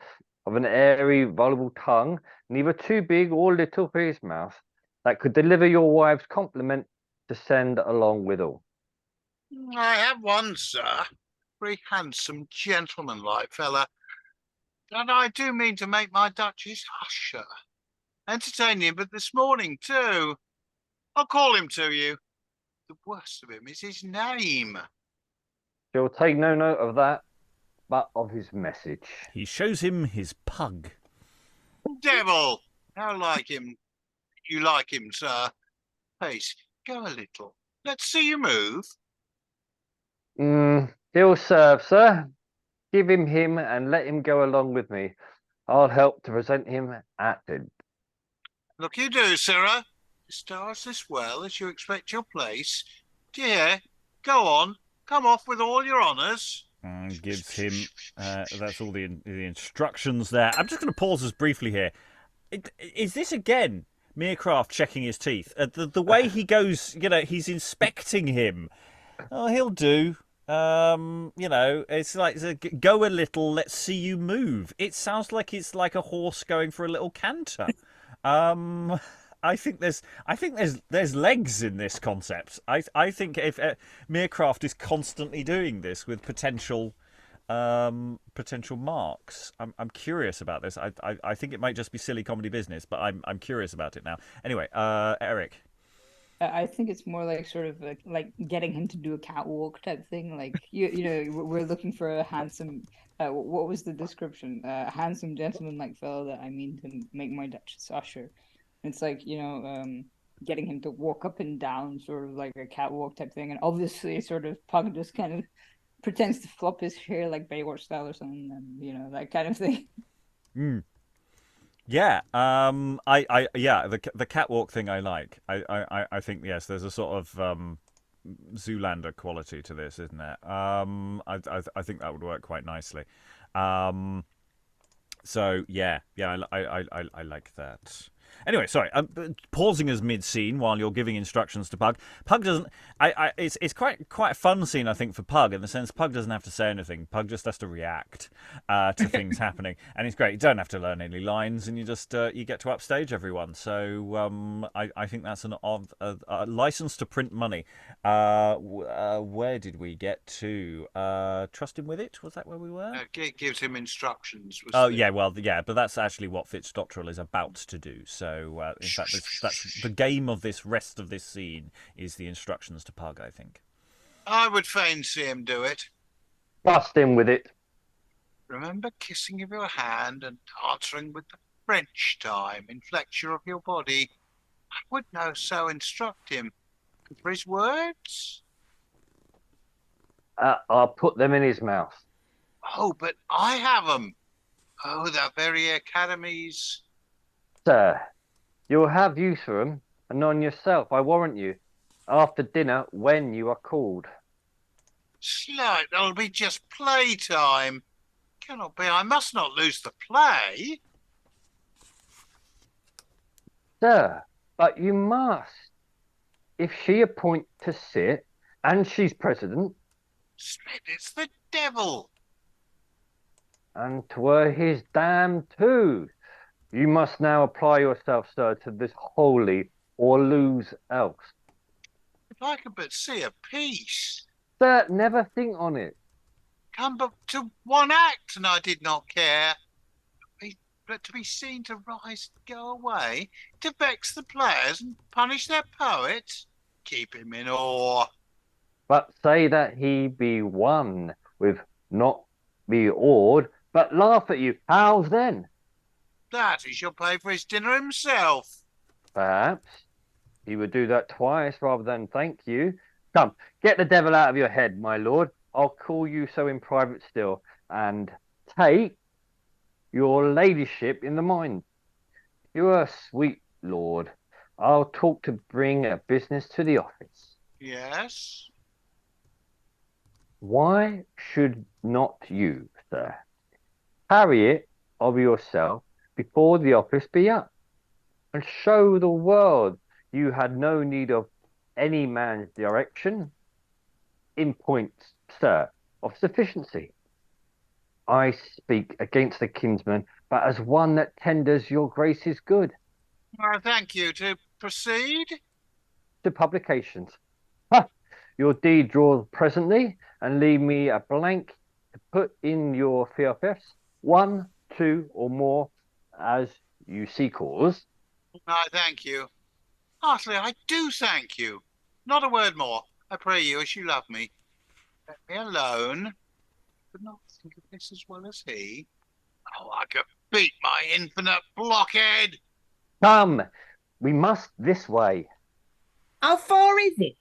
of an airy, voluble tongue, neither too big or little for his mouth, that could deliver your wife's compliment to send along withal. I have one, sir. Very handsome, gentleman-like fella. And I do mean to make my Duchess usher. Entertain him, but this morning too. I'll call him to you. The worst of him is his name. She'll take no note of that, but of his message. He shows him his pug. Devil! How like him? You like him, sir. Pace, go a little. Let's see you move. He'll serve, sir. Give him and let him go along with me. I'll help to present him at the... Look you do, sirrah. Stars this well as you expect your place. Dear, go on. Come off with all your honours. And gives him... that's all the instructions there. I'm just going to pause us briefly here. Is this again Merecraft checking his teeth? The way he goes, he's inspecting him. Oh, he'll do. It's like, go a little, let's see you move. It sounds like it's like a horse going for a little canter. I think there's legs in this concept. I think if Merecraft is constantly doing this with potential marks. I'm curious about this. I think it might just be silly comedy business, but I'm curious about it now. Anyway, Eric. I think it's more like sort of like getting him to do a catwalk type thing. Like we're looking for a handsome. What was the description? Handsome gentleman like fellow that I mean to make my Duchess usher. It's like getting him to walk up and down, sort of like a catwalk type thing, and obviously sort of Pug just kind of pretends to flop his hair like Baywatch style or something, and that kind of thing. Yeah, the catwalk thing I like. I think yes, there's a sort of Zoolander quality to this, isn't there? I think that would work quite nicely. So yeah, I like that. Anyway, sorry, I'm pausing us mid-scene while you're giving instructions to Pug. Pug doesn't... It's quite a fun scene, I think, for Pug, in the sense Pug doesn't have to say anything. Pug just has to react to things happening. And it's great. You don't have to learn any lines, and you just you get to upstage everyone. So I think that's a license to print money. Where did we get to? Trust him with it? Was that where we were? It gives him instructions. But that's actually what Fitzdottrel is about to do. So, in fact, that's the game of this rest of this scene is the instructions to Pug, I think. I would fain see him do it. Bust him with it. Remember kissing of your hand and answering with the French time in flexure of your body. I would no so instruct him. For his words? I'll put them in his mouth. Oh, but I have 'em. Oh, the very academies... Sir, you'll have use for them, and none yourself, I warrant you, after dinner when you are called. Slight, that'll be just playtime. Cannot be, I must not lose the play. Sir, but you must. If she appoint to sit, and she's president... Split, it's the devil. And 'twere his dam too. You must now apply yourself, sir, to this wholly, or lose else. I could but see a piece. Sir, never think on it. Come but to one act, and I did not care. But to be seen to rise and go away, to vex the players and punish their poets, keep him in awe. But say that he be won with not be awed, but laugh at you. How's then? That he shall pay for his dinner himself. Perhaps he would do that twice rather than thank you. Come, get the devil out of your head, my lord. I'll call you so in private still, and take your ladyship in the mind. You're a sweet lord. I'll talk to bring a business to the office. Yes. Why should not you, sir, carry it of yourself before the office be up, and show the world you had no need of any man's direction in point, sir, of sufficiency? I speak against the kinsman, but as one that tenders your grace's good. Well, thank you. To proceed? To publications. Ha! Your deed draws presently, and leave me a blank to put in your theofs, 1, 2, or more, as you see cause. I thank you. Heartily, I do thank you. Not a word more. I pray you, as you love me. Let me alone. Could not think of this as well as he. Oh, I could beat my infinite blockhead. Come, we must this way. How far is it?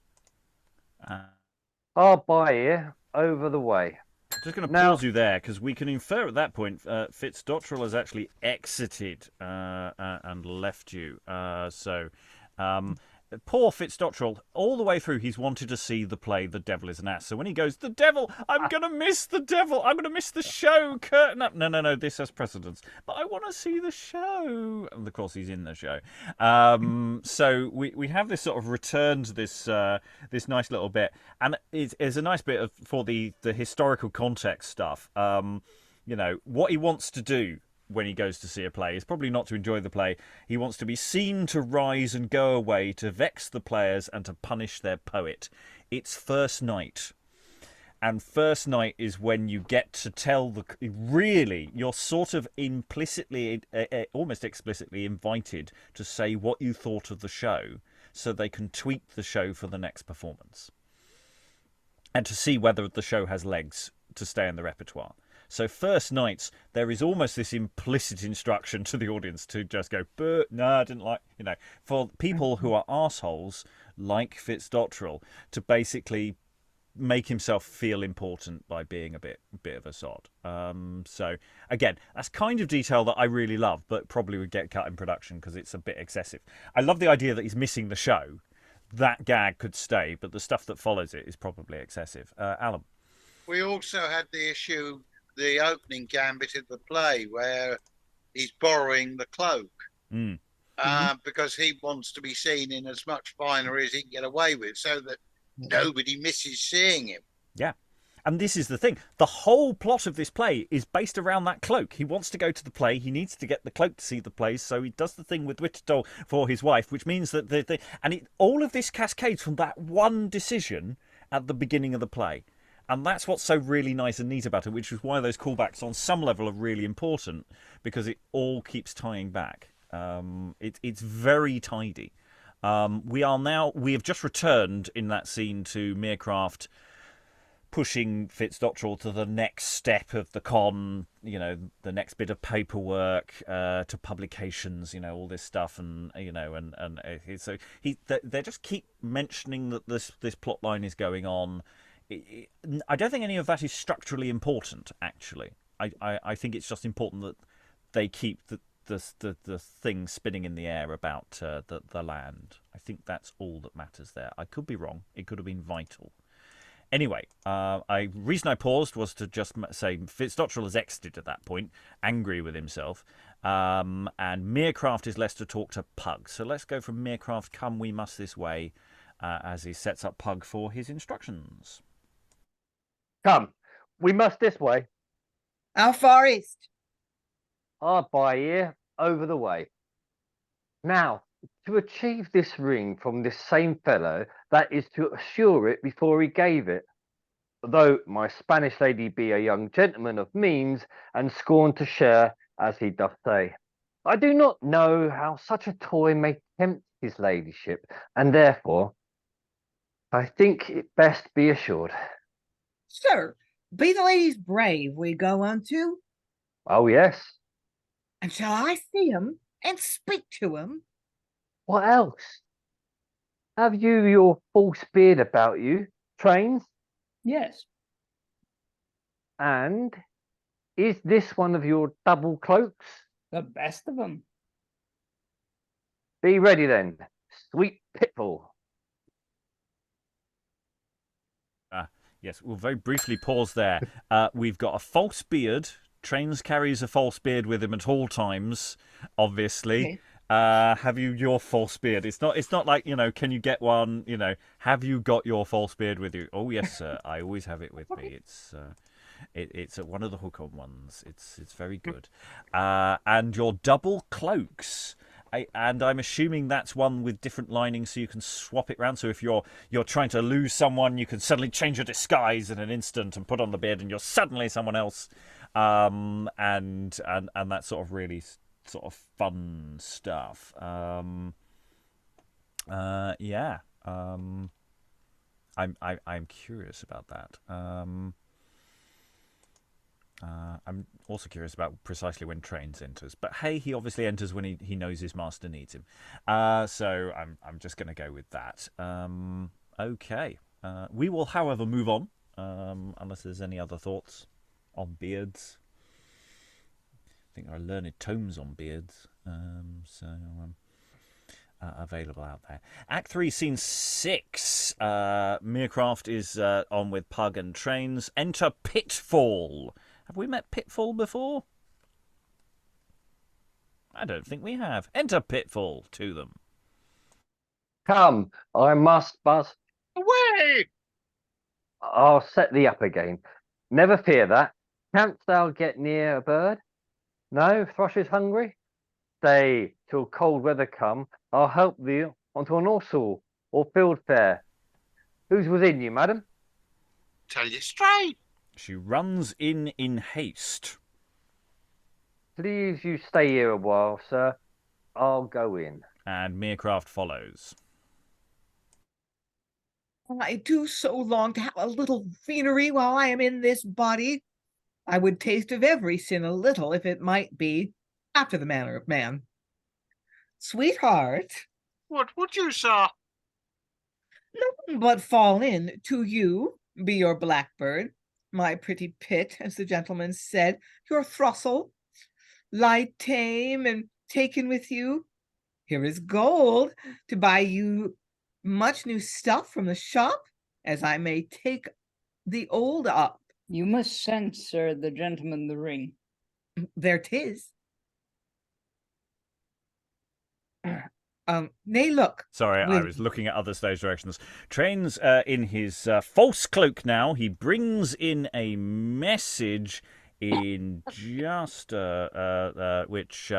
Hard by here, over the way. Just going to Now- pause you there, because we can infer at that point Fitzdottrel has actually exited and left you. Poor Fitzdottrel, all the way through, he's wanted to see the play The Devil is an Ass. So when he goes, the devil, I'm going to miss the devil, I'm going to miss the show, curtain up. No, this has precedence. But I want to see the show. And of course, he's in the show. So we have this sort of return to this this nice little bit. And it's a nice bit for the historical context stuff. You know, what he wants to do when he goes to see a play is probably not to enjoy the play. He wants to be seen to rise and go away, to vex the players and to punish their poet. It's first night. And first night is when you get to tell really, you're sort of implicitly, almost explicitly invited to say what you thought of the show so they can tweak the show for the next performance. And to see whether the show has legs to stay in the repertoire. So first nights, there is almost this implicit instruction to the audience to just go, no, I didn't like, you know, for people who are arseholes like Fitzdottrel to basically make himself feel important by being a bit of a sod. So again, that's kind of detail that I really love, but probably would get cut in production because it's a bit excessive. I love the idea that he's missing the show. That gag could stay, but the stuff that follows it is probably excessive. Alan. We also had the issue, the opening gambit of the play, where he's borrowing the cloak because he wants to be seen in as much finery as he can get away with, so that nobody misses seeing him. Yeah. And this is the thing. The whole plot of this play is based around that cloak. He wants to go to the play. He needs to get the cloak to see the plays. So he does the thing with Wittipol for his wife, which means that all of this cascades from that one decision at the beginning of the play. And that's what's so really nice and neat about it, which is why those callbacks on some level are really important, because it all keeps tying back. It's very tidy. We have just returned in that scene to Merecraft pushing Fitzdottrel to the next step of the con, you know, the next bit of paperwork, to publications, you know, all this stuff, and you know, so they just keep mentioning that this plot line is going on. I don't think any of that is structurally important, actually. I think it's just important that they keep the thing spinning in the air about the land. I think that's all that matters there. I could be wrong. It could have been vital. Anyway, reason I paused was to just say Fitzdottrel has exited at that point, angry with himself, and Merecraft is left to talk to Pug. So let's go from Merecraft, come we must this way, as he sets up Pug for his instructions. Come, we must this way. How far east? Hard by here, over the way. Now, to achieve this ring from this same fellow, that is to assure it before he gave it. Though my Spanish lady be a young gentleman of means, and scorn to share, as he doth say. I do not know how such a toy may tempt his ladyship, and therefore I think it best be assured. Sir, be the lady's brave we go unto, Oh, yes. and shall I see him and speak to him? What else? Have you your false beard about you, Trains? Yes. And is this one of your double cloaks? The best of them. Be ready then, sweet Pitfall. Yes, we'll very briefly pause there. We've got a false beard. Trains carries a false beard with him at all times, obviously. Okay. Have you your false beard? It's not like, can you get one, have you got your false beard with you? Oh yes, sir. I always have it with me. It's one of the hook-on ones. It's very good. And your double cloaks. I'm assuming that's one with different linings, so you can swap it around. So if you're trying to lose someone, you can suddenly change your disguise in an instant and put on the beard, and you're suddenly someone else. And that sort of really sort of fun stuff. Yeah. I'm curious about that. I'm also curious about precisely when Trains enters, but hey, he obviously enters when he knows his master needs him. So I'm just going to go with that. Okay. We will, however, move on, unless there's any other thoughts on beards. I think there are learned tomes on beards, available out there. Act 3, Scene 6. Merecraft is on with Pug and Trains. Enter Pitfall. Have we met Pitfall before? I don't think we have. Enter Pitfall to them. Come, I must bust. Away! I'll set thee up again. Never fear that. Canst thou get near a bird? No, thrush is hungry? Stay till cold weather come. I'll help thee onto an orsel or field fare. Whose within you, madam? Tell you straight. She runs in haste. Please you stay here a while, sir. I'll go in. And Merecraft follows. I do so long to have a little venery while I am in this body. I would taste of every sin a little, if it might be, after the manner of man. Sweetheart, What would you, sir? nothing but fall in to you, be your blackbird, my pretty pit, as the gentleman said, your throstle, lie tame and taken with you. Here is gold to buy you much new stuff from the shop, as I may take the old up. You must send, sir, the gentleman the ring. There 'tis. Nay, look. Sorry, I was looking at other stage directions. Trains in his false cloak now. He brings in a message in just which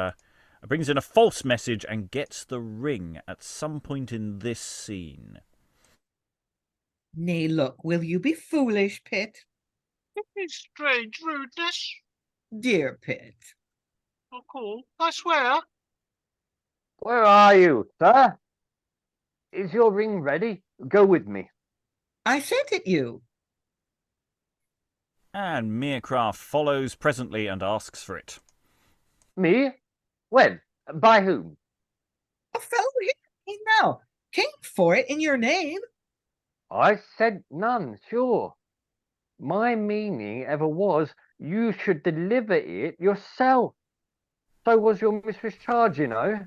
brings in a false message and gets the ring at some point in this scene. Nay, look, will you be foolish, Pitt? It's strange rudeness. Dear Pitt. Oh, cool. I swear. Where are you, sir? Is your ring ready? Go with me. I sent it you. And Merecraft follows presently and asks for it. Me? When? By whom? A fellow here now came for it in your name. I said none, sure. My meaning ever was you should deliver it yourself. So was your mistress' charge, you know.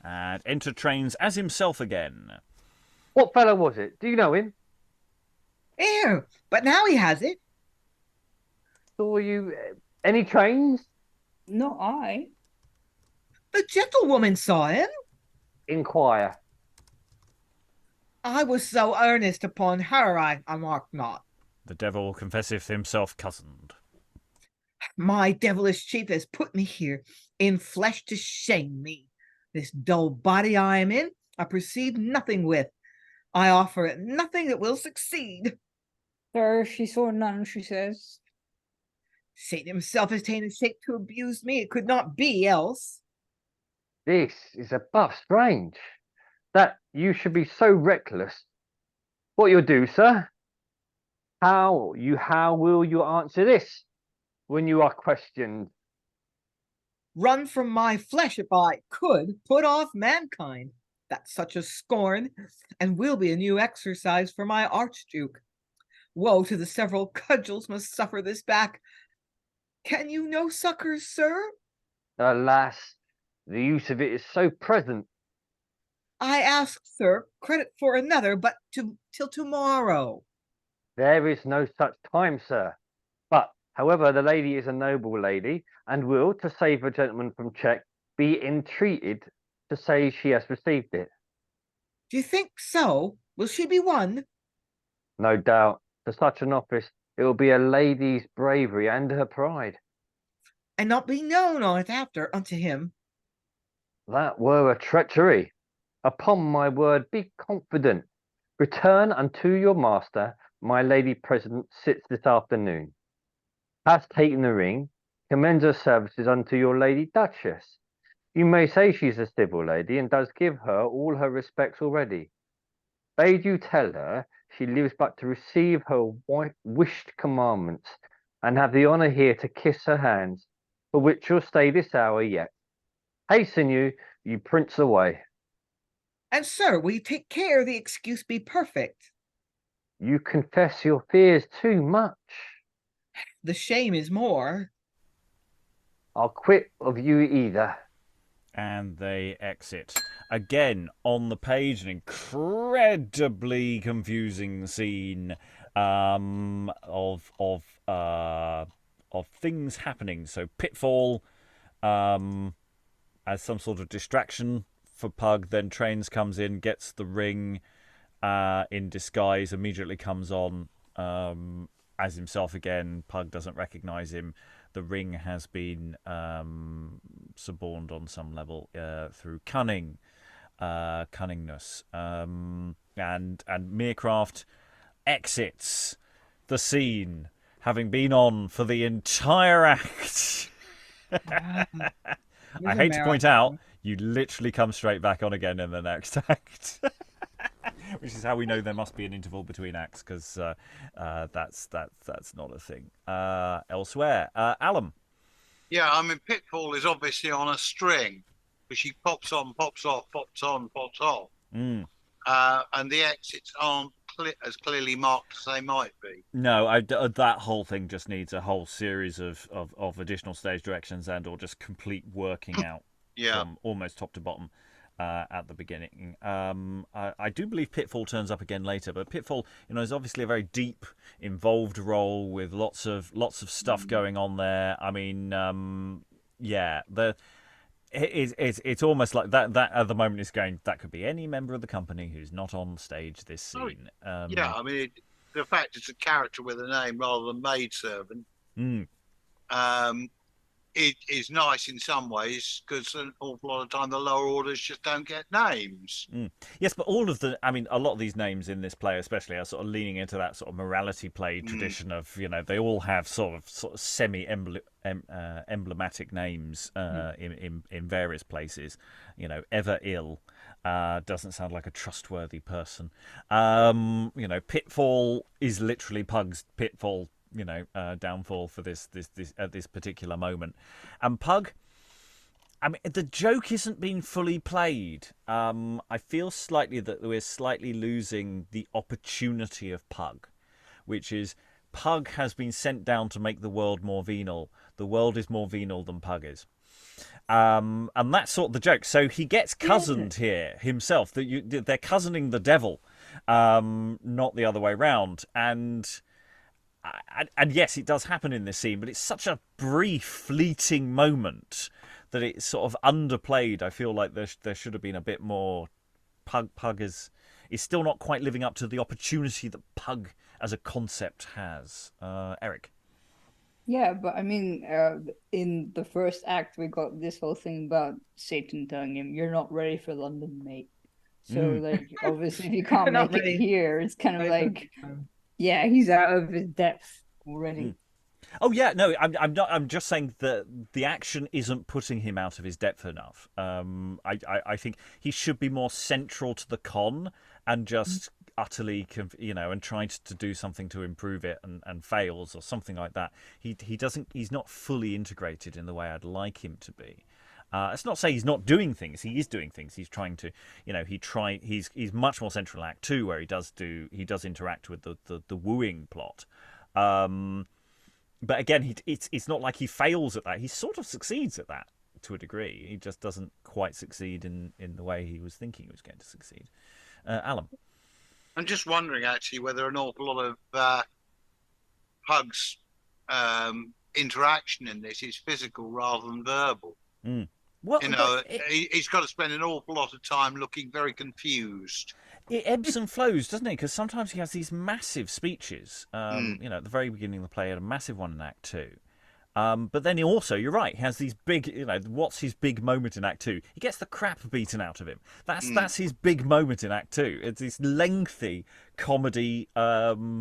And enter Trains as himself again. What fellow was it? Do you know him? Ew, but now he has it. Saw you any trains? No, I. The gentlewoman saw him. Inquire. I was so earnest upon her, I marked not. The devil confesseth himself cozened. My devilish chief has put me here in flesh to shame me. This dull body I am in, I perceive nothing with. I offer it nothing that will succeed. Sir, she saw none, she says. Satan himself has taken shape to abuse me. It could not be else. This is above strange, that you should be so reckless. What you'll do, sir? How will you answer this when you are questioned? Run from my flesh if I could put off mankind. That's such a scorn, and will be a new exercise for my archduke. Woe to the several cudgels must suffer this back. Can you no succours, sir? Alas, the use of it is so present. I ask, sir, credit for another, but till tomorrow. There is no such time, sir. But, however, the lady is a noble lady, and will, to save a gentleman from check, be entreated to say she has received it. Do you think so? Will she be won? No doubt, for such an office, it will be a lady's bravery and her pride. And not be known on it after unto him. That were a treachery. Upon my word, be confident. Return unto your master. My lady president sits this afternoon. Has taken the ring, commends her services unto your lady duchess. You may say she's a civil lady, and does give her all her respects already. Bade you tell her she lives but to receive her wished commandments, and have the honour here to kiss her hands, for which you'll stay this hour yet. Hasten you prince away. And, sir, will you take care the excuse be perfect? You confess your fears too much. The shame is more. I'll quit of you either. And they exit. Again, on the page, an incredibly confusing scene of things happening. So Pitfall, as some sort of distraction for Pug, then Trains comes in, gets the ring in disguise, immediately comes on as himself again. Pug doesn't recognise him. The ring has been suborned on some level through cunningness, and Merecraft exits the scene, having been on for the entire act. I hate to point out, you literally come straight back on again in the next act. Which is how we know there must be an interval between acts, because that's not a thing. Elsewhere, Alan. Yeah, I mean, Pitfall is obviously on a string, because she pops on, pops off, pops on, pops off. Mm. And the exits aren't as clearly marked as they might be. No, that whole thing just needs a whole series of additional stage directions and or just complete working out from almost top to bottom. At the beginning, I do believe Pitfall turns up again later, but Pitfall, is obviously a very deep, involved role with lots of stuff going on there. I mean, it's almost like that at the moment is going. That could be any member of the company who's not on stage this scene. I mean, the fact it's a character with a name rather than maidservant. It is nice in some ways, because an awful lot of time the lower orders just don't get names. Yes, but a lot of these names in this play especially are sort of leaning into that sort of morality play tradition of, they all have sort of semi-emblematic names in various places. Everill doesn't sound like a trustworthy person. Pitfall is literally Pug's pitfall, downfall for this at this particular moment. And Pug, I mean, the joke isn't being fully played. I feel slightly that we're slightly losing the opportunity of Pug, which is Pug has been sent down to make the world more venal. The world is more venal than Pug is. And that's sort of the joke. So he gets cousined here himself. They're cousining the devil, not the other way round. And yes, it does happen in this scene, but it's such a brief, fleeting moment that it's sort of underplayed. I feel like there should have been a bit more. Pug is still not quite living up to the opportunity that Pug as a concept has. Eric? Yeah, but I mean, in the first act, we got this whole thing about Satan telling him, "You're not ready for London, mate." So, like, obviously, if you can't Not make it ready. here, it's kind of Right, like, yeah, he's out of his depth already. Oh yeah, no, I'm not. I'm just saying that the action isn't putting him out of his depth enough. I think he should be more central to the con and just utterly, and trying to do something to improve it and fails or something like that. He doesn't. He's not fully integrated in the way I'd like him to be. It's not to say he's not doing things. He is doing things. He's trying to, He's much more central in Act 2, where he does interact with the wooing plot. But again, it's not like he fails at that. He sort of succeeds at that to a degree. He just doesn't quite succeed in the way he was thinking he was going to succeed. Alan? I'm just wondering, actually, whether an awful lot of Pug's interaction in this is physical rather than verbal. Well, he's got to spend an awful lot of time looking very confused. It ebbs and flows, doesn't it? Because sometimes he has these massive speeches. At the very beginning of the play, he had a massive one in Act 2. But then you're right, he has these big, what's his big moment in Act 2? He gets the crap beaten out of him. That's his big moment in Act 2. It's this lengthy comedy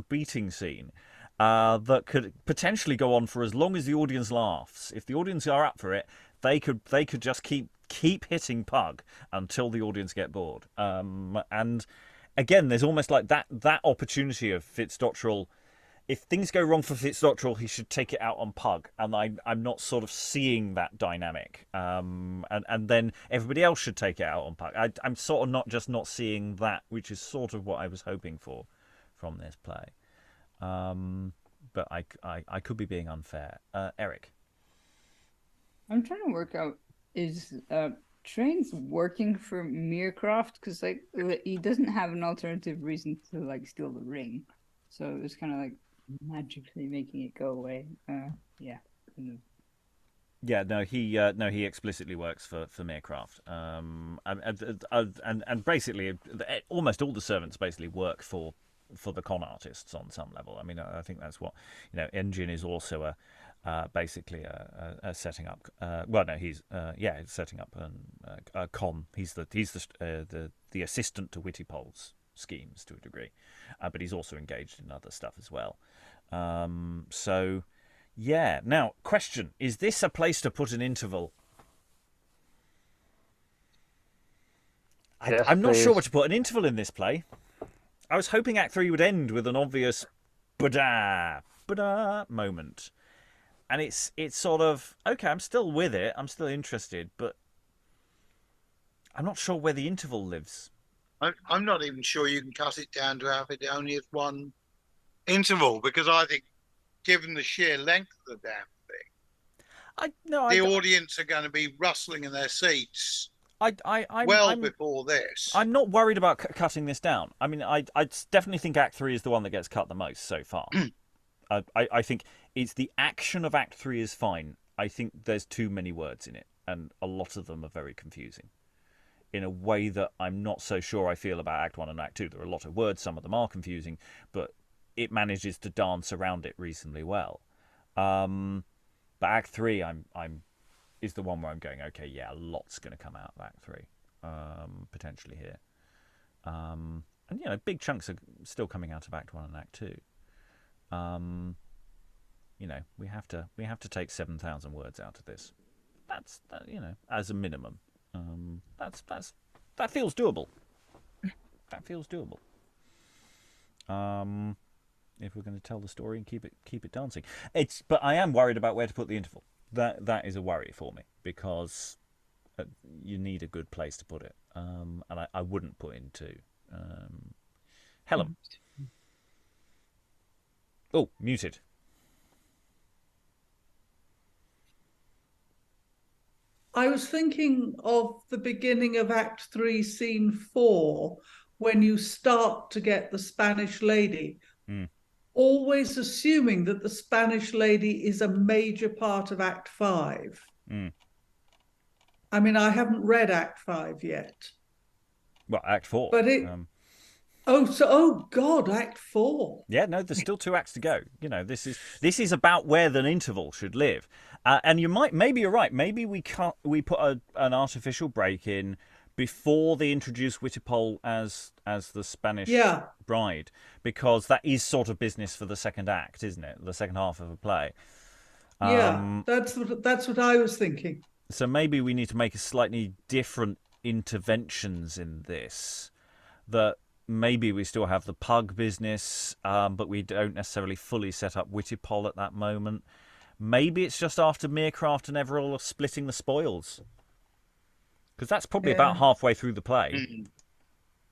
beating scene that could potentially go on for as long as the audience laughs. If the audience are up for it, they could just keep hitting Pug until the audience get bored. And again, there's almost like that opportunity of Fitzdottrel. If things go wrong for Fitzdottrel, he should take it out on Pug, and I'm not sort of seeing that dynamic. And then everybody else should take it out on Pug. I'm sort of not seeing that, which is sort of what I was hoping for from this play. But I could be being unfair. Eric? I'm trying to work out, is Train's working for Merecraft? Because like he doesn't have an alternative reason to like steal the ring, so it's kind of like magically making it go away. Yeah. Yeah, no, he explicitly works for Merecraft, and basically almost all the servants basically work for the con artists on some level. I mean, I think that's what Engine is also basically a setting up. He's setting up a con. He's the assistant to Wittipol's schemes to a degree, but he's also engaged in other stuff as well. So, yeah. Now, question: is this a place to put an interval? Yes, I'm not please. sure where to put an interval in this play. I was hoping Act 3 would end with an obvious ba-da moment. And it's sort of, okay, I'm still with it, I'm still interested, but I'm not sure where the interval lives. I'm not even sure you can cut it down to have it only as one interval, because I think, given the sheer length of the damn thing, the audience are going to be rustling in their seats before this. I'm not worried about cutting this down. I mean, I definitely think Act 3 is the one that gets cut the most so far. I think it's the action of Act 3 is fine. I think there's too many words in it, and a lot of them are very confusing in a way that I'm not so sure I feel about Act 1 and Act 2. There are a lot of words, some of them are confusing, but it manages to dance around it reasonably well. But Act 3 is the one where I'm going, okay, yeah, a lot's going to come out of Act 3, potentially here. And, big chunks are still coming out of Act 1 and Act 2. We have to take 7,000 words out of this. That's as a minimum. That feels doable. That feels doable. If we're going to tell the story and keep it dancing, but I am worried about where to put the interval. That is a worry for me, because you need a good place to put it, and I wouldn't put into Helen. Oh, muted. I was thinking of the beginning of Act 3, Scene 4, when you start to get the Spanish lady, always assuming that the Spanish lady is a major part of Act 5. I mean, I haven't read Act 5 yet. Well, Act 4. But Oh God, Act 4. Yeah, no, there's still 2 acts to go. You know, this is about where the interval should live. And maybe you're right. Maybe we put an artificial break in before they introduce Wittipol as the Spanish bride, because that is sort of business for the second act, isn't it? The second half of a play. That's what I was thinking. So maybe we need to make a slightly different interventions in this. That maybe we still have the pug business, but we don't necessarily fully set up Wittipol at that moment. Maybe it's just after Merecraft and Everill are splitting the spoils. Because that's probably about halfway through the play.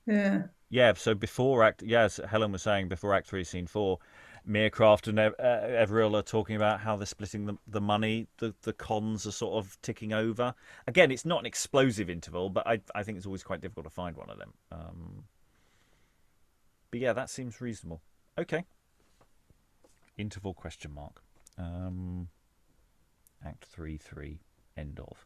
Yeah. Yeah, so before as Helen was saying, before Act 3, Scene 4, Merecraft and Everill are talking about how they're splitting the money. The cons are sort of ticking over. Again, it's not an explosive interval, but I think it's always quite difficult to find one of them. But yeah, that seems reasonable. Okay. Interval question mark. Act 3, end of.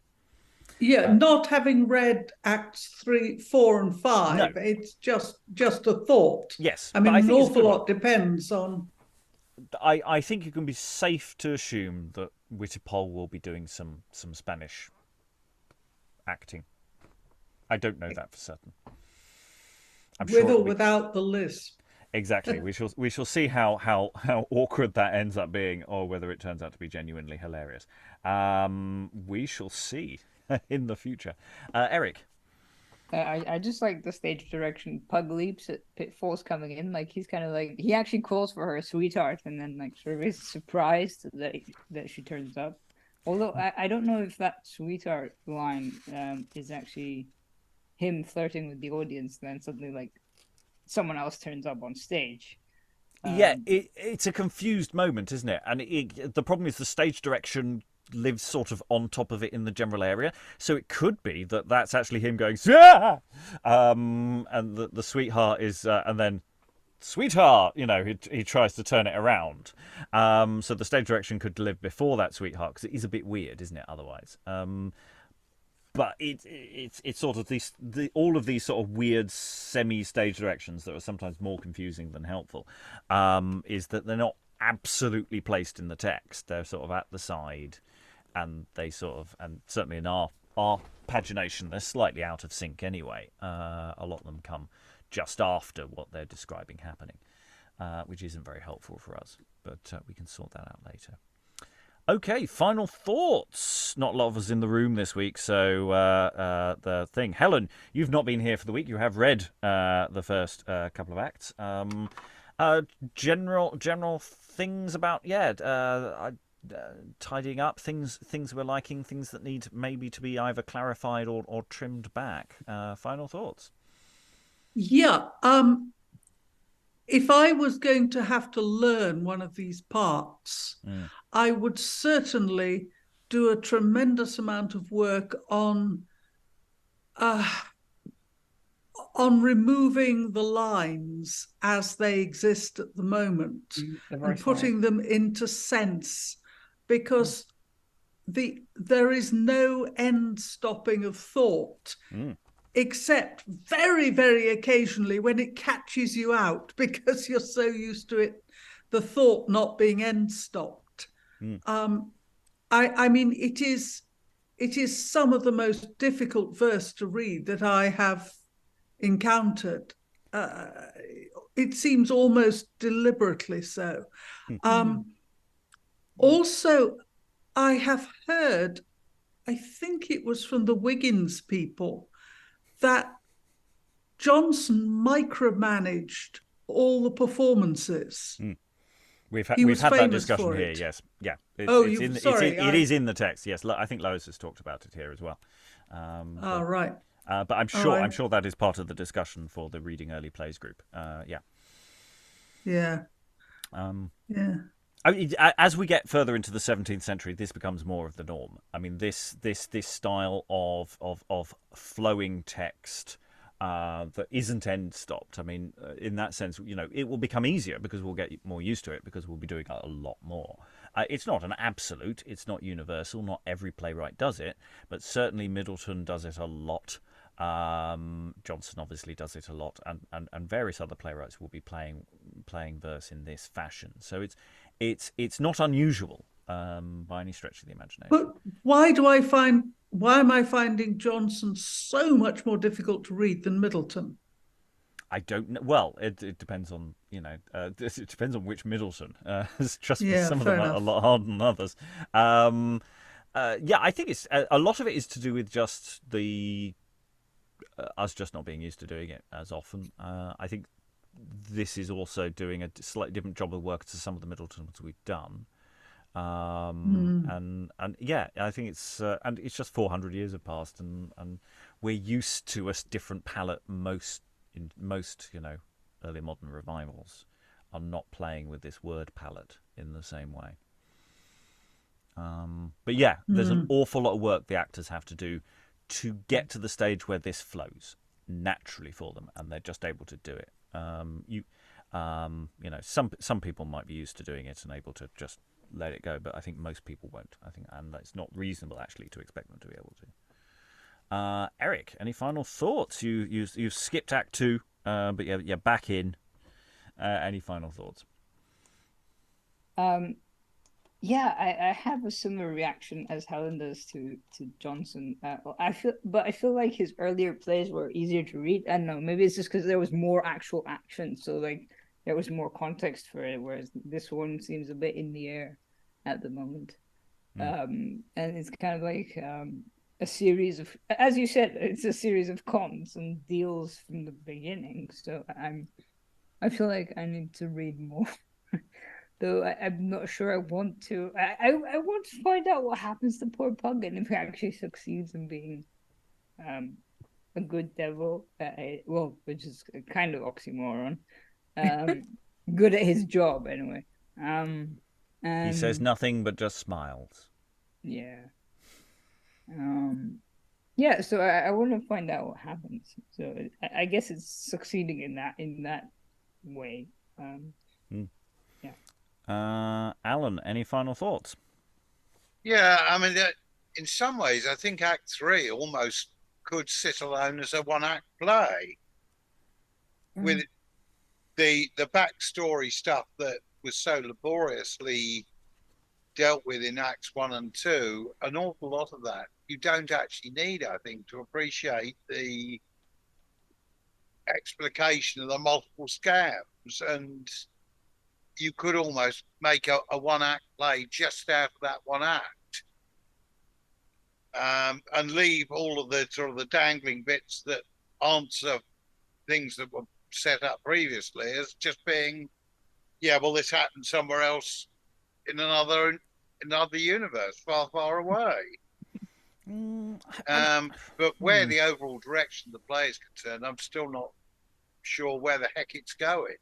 Yeah, not having read Acts 3, 4, and 5, it's just a thought. Yes. I mean, an awful lot depends on... I think you can be safe to assume that Wittipol will be doing some Spanish acting. I don't know that for certain. With or without the lisp. Exactly. We shall see how awkward that ends up being, or whether it turns out to be genuinely hilarious. We shall see in the future. Eric. I just like the stage direction. Pug leaps at Pitfall's coming in. Like, he's kind of like, he actually calls for her sweetheart, and then like sort of is surprised that she turns up. Although I don't know if that sweetheart line is actually him flirting with the audience, then suddenly like someone else turns up on stage. Yeah, it's a confused moment, isn't it? And the problem is the stage direction lives sort of on top of it in the general area, so it could be that that's actually him going and the sweetheart is and then sweetheart, you know, he tries to turn it around, so the stage direction could live before that sweetheart, because it is a bit weird, isn't it, otherwise? But it's sort of all of these sort of weird semi-stage directions that are sometimes more confusing than helpful, is that they're not absolutely placed in the text. They're sort of at the side, and they sort of, and certainly in our pagination, they're slightly out of sync anyway. A lot of them come just after what they're describing happening, which isn't very helpful for us, but we can sort that out later. Okay, final thoughts. Not a lot of us in the room this week, so the thing. Helen, you've not been here for the week. You have read the first couple of acts. General things about tidying up, things we're liking, things that need maybe to be either clarified or trimmed back. Final thoughts. Yeah. If I was going to have to learn one of these parts, I would certainly do a tremendous amount of work on removing the lines as they exist at the moment and putting them into sense, because there is no end stopping of thought. Except very, very occasionally when it catches you out because you're so used to it, the thought not being end stopped. I mean, it is some of the most difficult verse to read that I have encountered. It seems almost deliberately so. Also, I have heard, I think it was from the Wiggins people, that Jonson micromanaged all the performances. We've had that discussion here. Yes, yeah. It is in the text. Yes, I think Lois has talked about it here as well. Right. But I'm sure that is part of the discussion for the Reading Early Plays group. Yeah. I mean, as we get further into the 17th century, this becomes more of the norm. I mean, this style of flowing text that isn't end stopped. I mean, in that sense, you know, it will become easier because we'll get more used to it because we'll be doing a lot more. It's not an absolute. It's not universal. Not every playwright does it, but certainly Middleton does it a lot. Jonson obviously does it a lot, and various other playwrights will be playing verse in this fashion. So it's not unusual by any stretch of the imagination. But why am I finding Jonson so much more difficult to read than Middleton? I don't know. Well, it depends on it depends on which Middleton. Trust me, some of them are a lot harder than others. I think it's a lot of it is to do with just the us just not being used to doing it as often. I think this is also doing a slightly different job of work to some of the Middletons we've done. And yeah, I think it's and it's just 400 years have passed, and we're used to a different palette. Most early modern revivals are not playing with this word palette in the same way. But yeah, there's an awful lot of work the actors have to do to get to the stage where this flows naturally for them, and they're just able to do it. Some people might be used to doing it and able to just let it go, but I think most people won't. And it's not reasonable actually to expect them to be able to. Eric, any final thoughts? You've skipped Act 2, but you're back in. Any final thoughts? I have a similar reaction as Helen does to Jonson. I feel like his earlier plays were easier to read. I don't know, maybe it's just because there was more actual action, so like there was more context for it, whereas this one seems a bit in the air at the moment. And it's kind of like a series of, as you said, it's a series of cons and deals from the beginning. So I feel like I need to read more. Though I'm not sure I want to. I want to find out what happens to poor Pug and if he actually succeeds in being a good devil. Which is kind of oxymoron. Good at his job anyway. He says nothing but just smiles. Yeah. So I want to find out what happens. So I guess it's succeeding in that way. Alan, any final thoughts? Yeah, I mean, in some ways, I think Act 3 almost could sit alone as a one-act play with the backstory stuff that was so laboriously dealt with in Acts 1 and 2. An awful lot of that you don't actually need, I think, to appreciate the explication of the multiple scams, and you could almost make a one-act play just out of that one act, and leave all of the sort of the dangling bits that answer things that were set up previously as just being, this happened somewhere else in another universe, far, far away. But where the overall direction of the play is concerned, I'm still not sure where the heck it's going.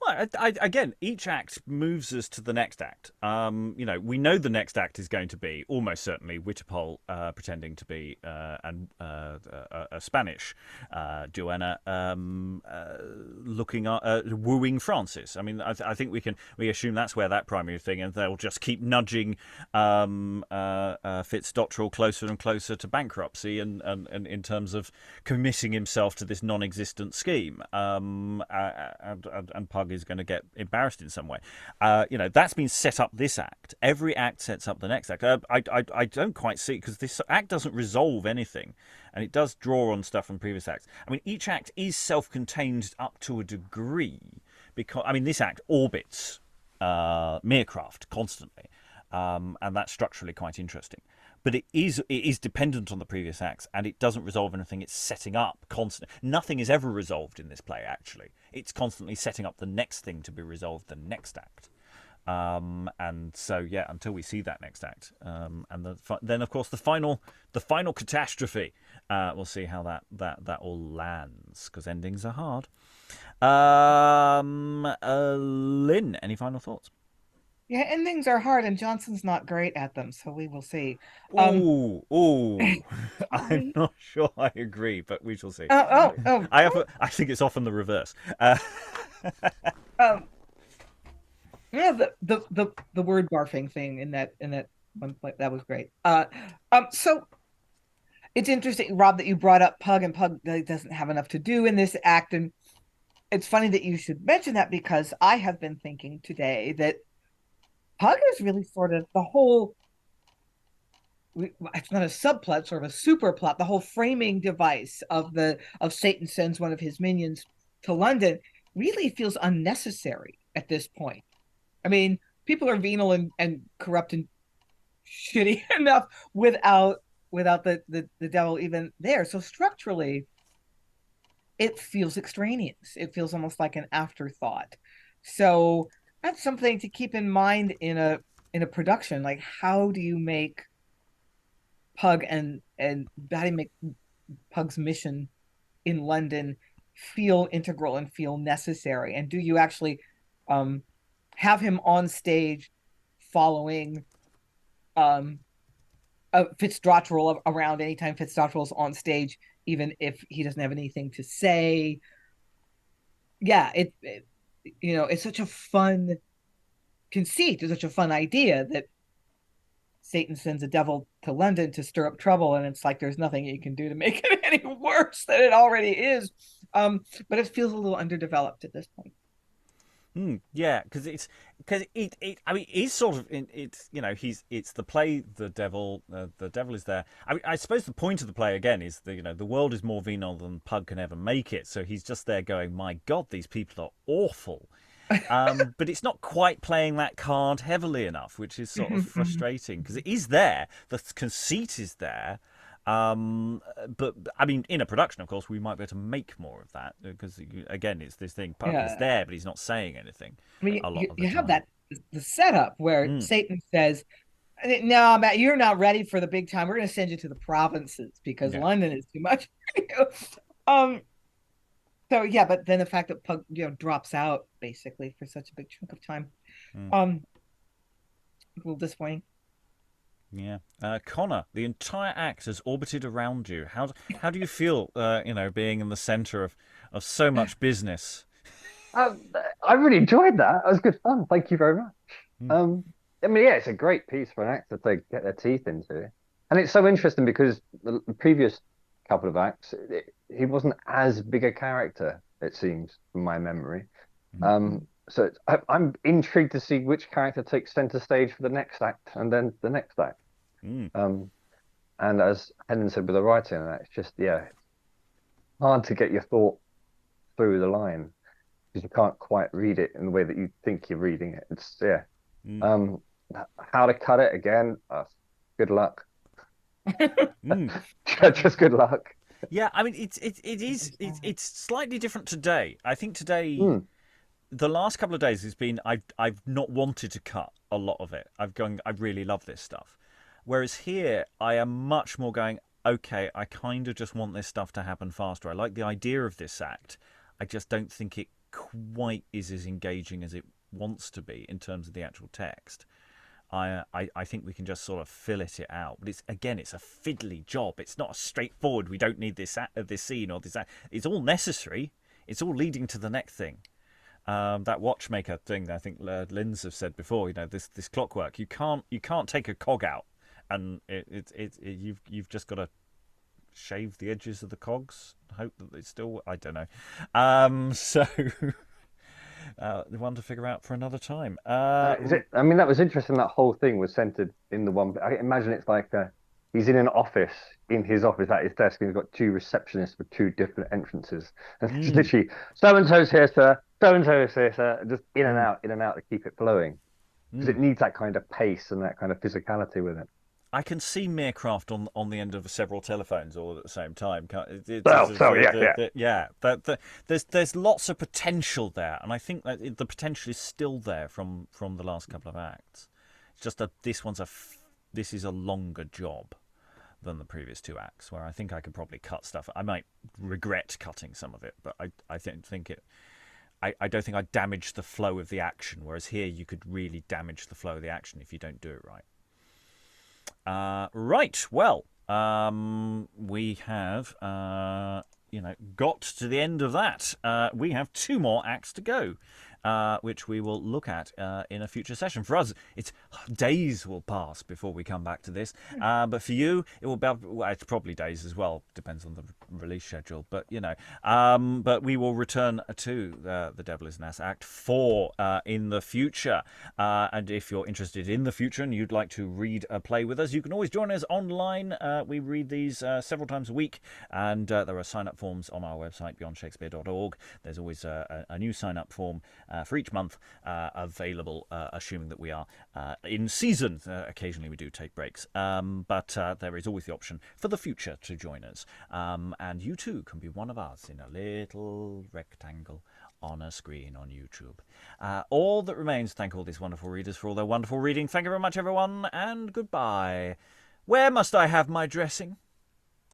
Well, again, each act moves us to the next act. We know the next act is going to be almost certainly Wittipol pretending to be a Spanish duenna wooing Francis. I mean, I think we assume that's where that primary thing, and they'll just keep nudging Fitzdottrel closer and closer to bankruptcy, and in terms of committing himself to this non-existent scheme, and Pug is going to get embarrassed in some way. That's been set up this act. Every act sets up the next act. I don't quite see, because this act doesn't resolve anything, and it does draw on stuff from previous acts. I mean, each act is self-contained up to a degree, because this act orbits Merecraft constantly, and that's structurally quite interesting. But it is dependent on the previous acts, and it doesn't resolve anything. It's setting up constant. Nothing is ever resolved in this play, actually. It's constantly setting up the next thing to be resolved, the next act. And so, until we see that next act, and then of course the final catastrophe. We'll see how that all lands, because endings are hard. Lynn, any final thoughts? Yeah, endings are hard, and Jonson's not great at them, so we will see. I'm not sure I agree, but we shall see. I think it's often the reverse. The word barfing thing in that one play, that was great. So It's interesting, Rob, that you brought up Pug, and Pug doesn't have enough to do in this act. And it's funny that you should mention that, because I have been thinking today that Pug is really sort of the whole, it's not a subplot, sort of a super plot, the whole framing device of Satan sends one of his minions to London really feels unnecessary at this point. I mean, people are venal and corrupt and shitty enough without the devil even there. So structurally, it feels extraneous. It feels almost like an afterthought. So that's something to keep in mind in a production. Like, how do you make Pug and how do you make Pug's mission in London feel integral and feel necessary? And do you actually have him on stage following Fitzdottrel around anytime Fitzdottrel's on stage, even if he doesn't have anything to say? Yeah, it's such a fun conceit. It's such a fun idea that Satan sends a devil to London to stir up trouble, and it's like there's nothing you can do to make it any worse than it already is. But it feels a little underdeveloped at this point. Yeah, because I mean, he's sort of it's it's the play. The devil is there. I mean, I suppose the point of the play again is the world is more venal than Pug can ever make it. So he's just there going, my God, these people are awful. But it's not quite playing that card heavily enough, which is sort of frustrating, because it is there. The conceit is there. But I mean, in a production, of course, we might be able to make more of that, because again, it's this thing. Pug is there, but he's not saying anything. I mean, you have that the setup where Satan says, "No, Matt, you're not ready for the big time. We're going to send you to the provinces because London is too much for you." So yeah, but then the fact that Pug drops out basically for such a big chunk of time, a little disappointing. Yeah, Connor, the entire act has orbited around you. How do you feel? Being in the centre of so much business. I really enjoyed that. It was good fun. Thank you very much. I mean, yeah, it's a great piece for an actor to get their teeth into, and it's so interesting because the previous couple of acts, he wasn't as big a character, it seems, from my memory. So I'm intrigued to see which character takes center stage for the next act and then the next act. And as Helen said with the writing, it's just hard to get your thought through the line because you can't quite read it in the way that you think you're reading it. It's how to cut it again. Good luck. Just good luck. Yeah, I mean it's slightly different today. I think today, the last couple of days has been I've not wanted to cut a lot of it. I really love this stuff. Whereas here I am much more going, okay, I kind of just want this stuff to happen faster. I like the idea of this act. I just don't think it quite is as engaging as it wants to be in terms of the actual text. I think we can just sort of fill it out, but it's a fiddly job. It's not a straightforward. We don't need this scene or this act. It's all necessary. It's all leading to the next thing. That watchmaker thing, I think Lynn's have said before. This clockwork. You can't take a cog out, and you've just got to shave the edges of the cogs. Hope that it's still. I don't know. So. One to figure out for another time. I mean, that was interesting. That whole thing was centered in the one. I imagine it's like he's in an office, in his office at his desk, and he's got two receptionists with two different entrances. And it's literally, so-and-so's here, sir. So-and-so is here, sir. Just in and out to keep it flowing. Because it needs that kind of pace and that kind of physicality with it. I can see Merecraft on the end of several telephones all at the same time. There's lots of potential there, and I think that the potential is still there from the last couple of acts. It's just that this is a longer job than the previous two acts, where I think I could probably cut stuff. I might regret cutting some of it, but I don't think I damaged the flow of the action. Whereas here, you could really damage the flow of the action if you don't do it right. Right, well, we have got to the end of that. We have two more acts to go. which we will look at in a future session. For us, it's days will pass before we come back to this, but for you, it will be. Well, it's probably days as well. Depends on the release schedule, but but we will return to The Devil is an Ass Act 4 in the future. And if you're interested in the future and you'd like to read a play with us, you can always join us online. We read these several times a week, and there are sign-up forms on our website, beyondshakespeare.org. There's always a new sign-up form for each month available, assuming that we are in season. Occasionally we do take breaks, but there is always the option for the future to join us. And you too can be one of us in a little rectangle on a screen on YouTube. All that remains to thank all these wonderful readers for all their wonderful reading. Thank you very much, everyone, and goodbye. Where must I have my dressing?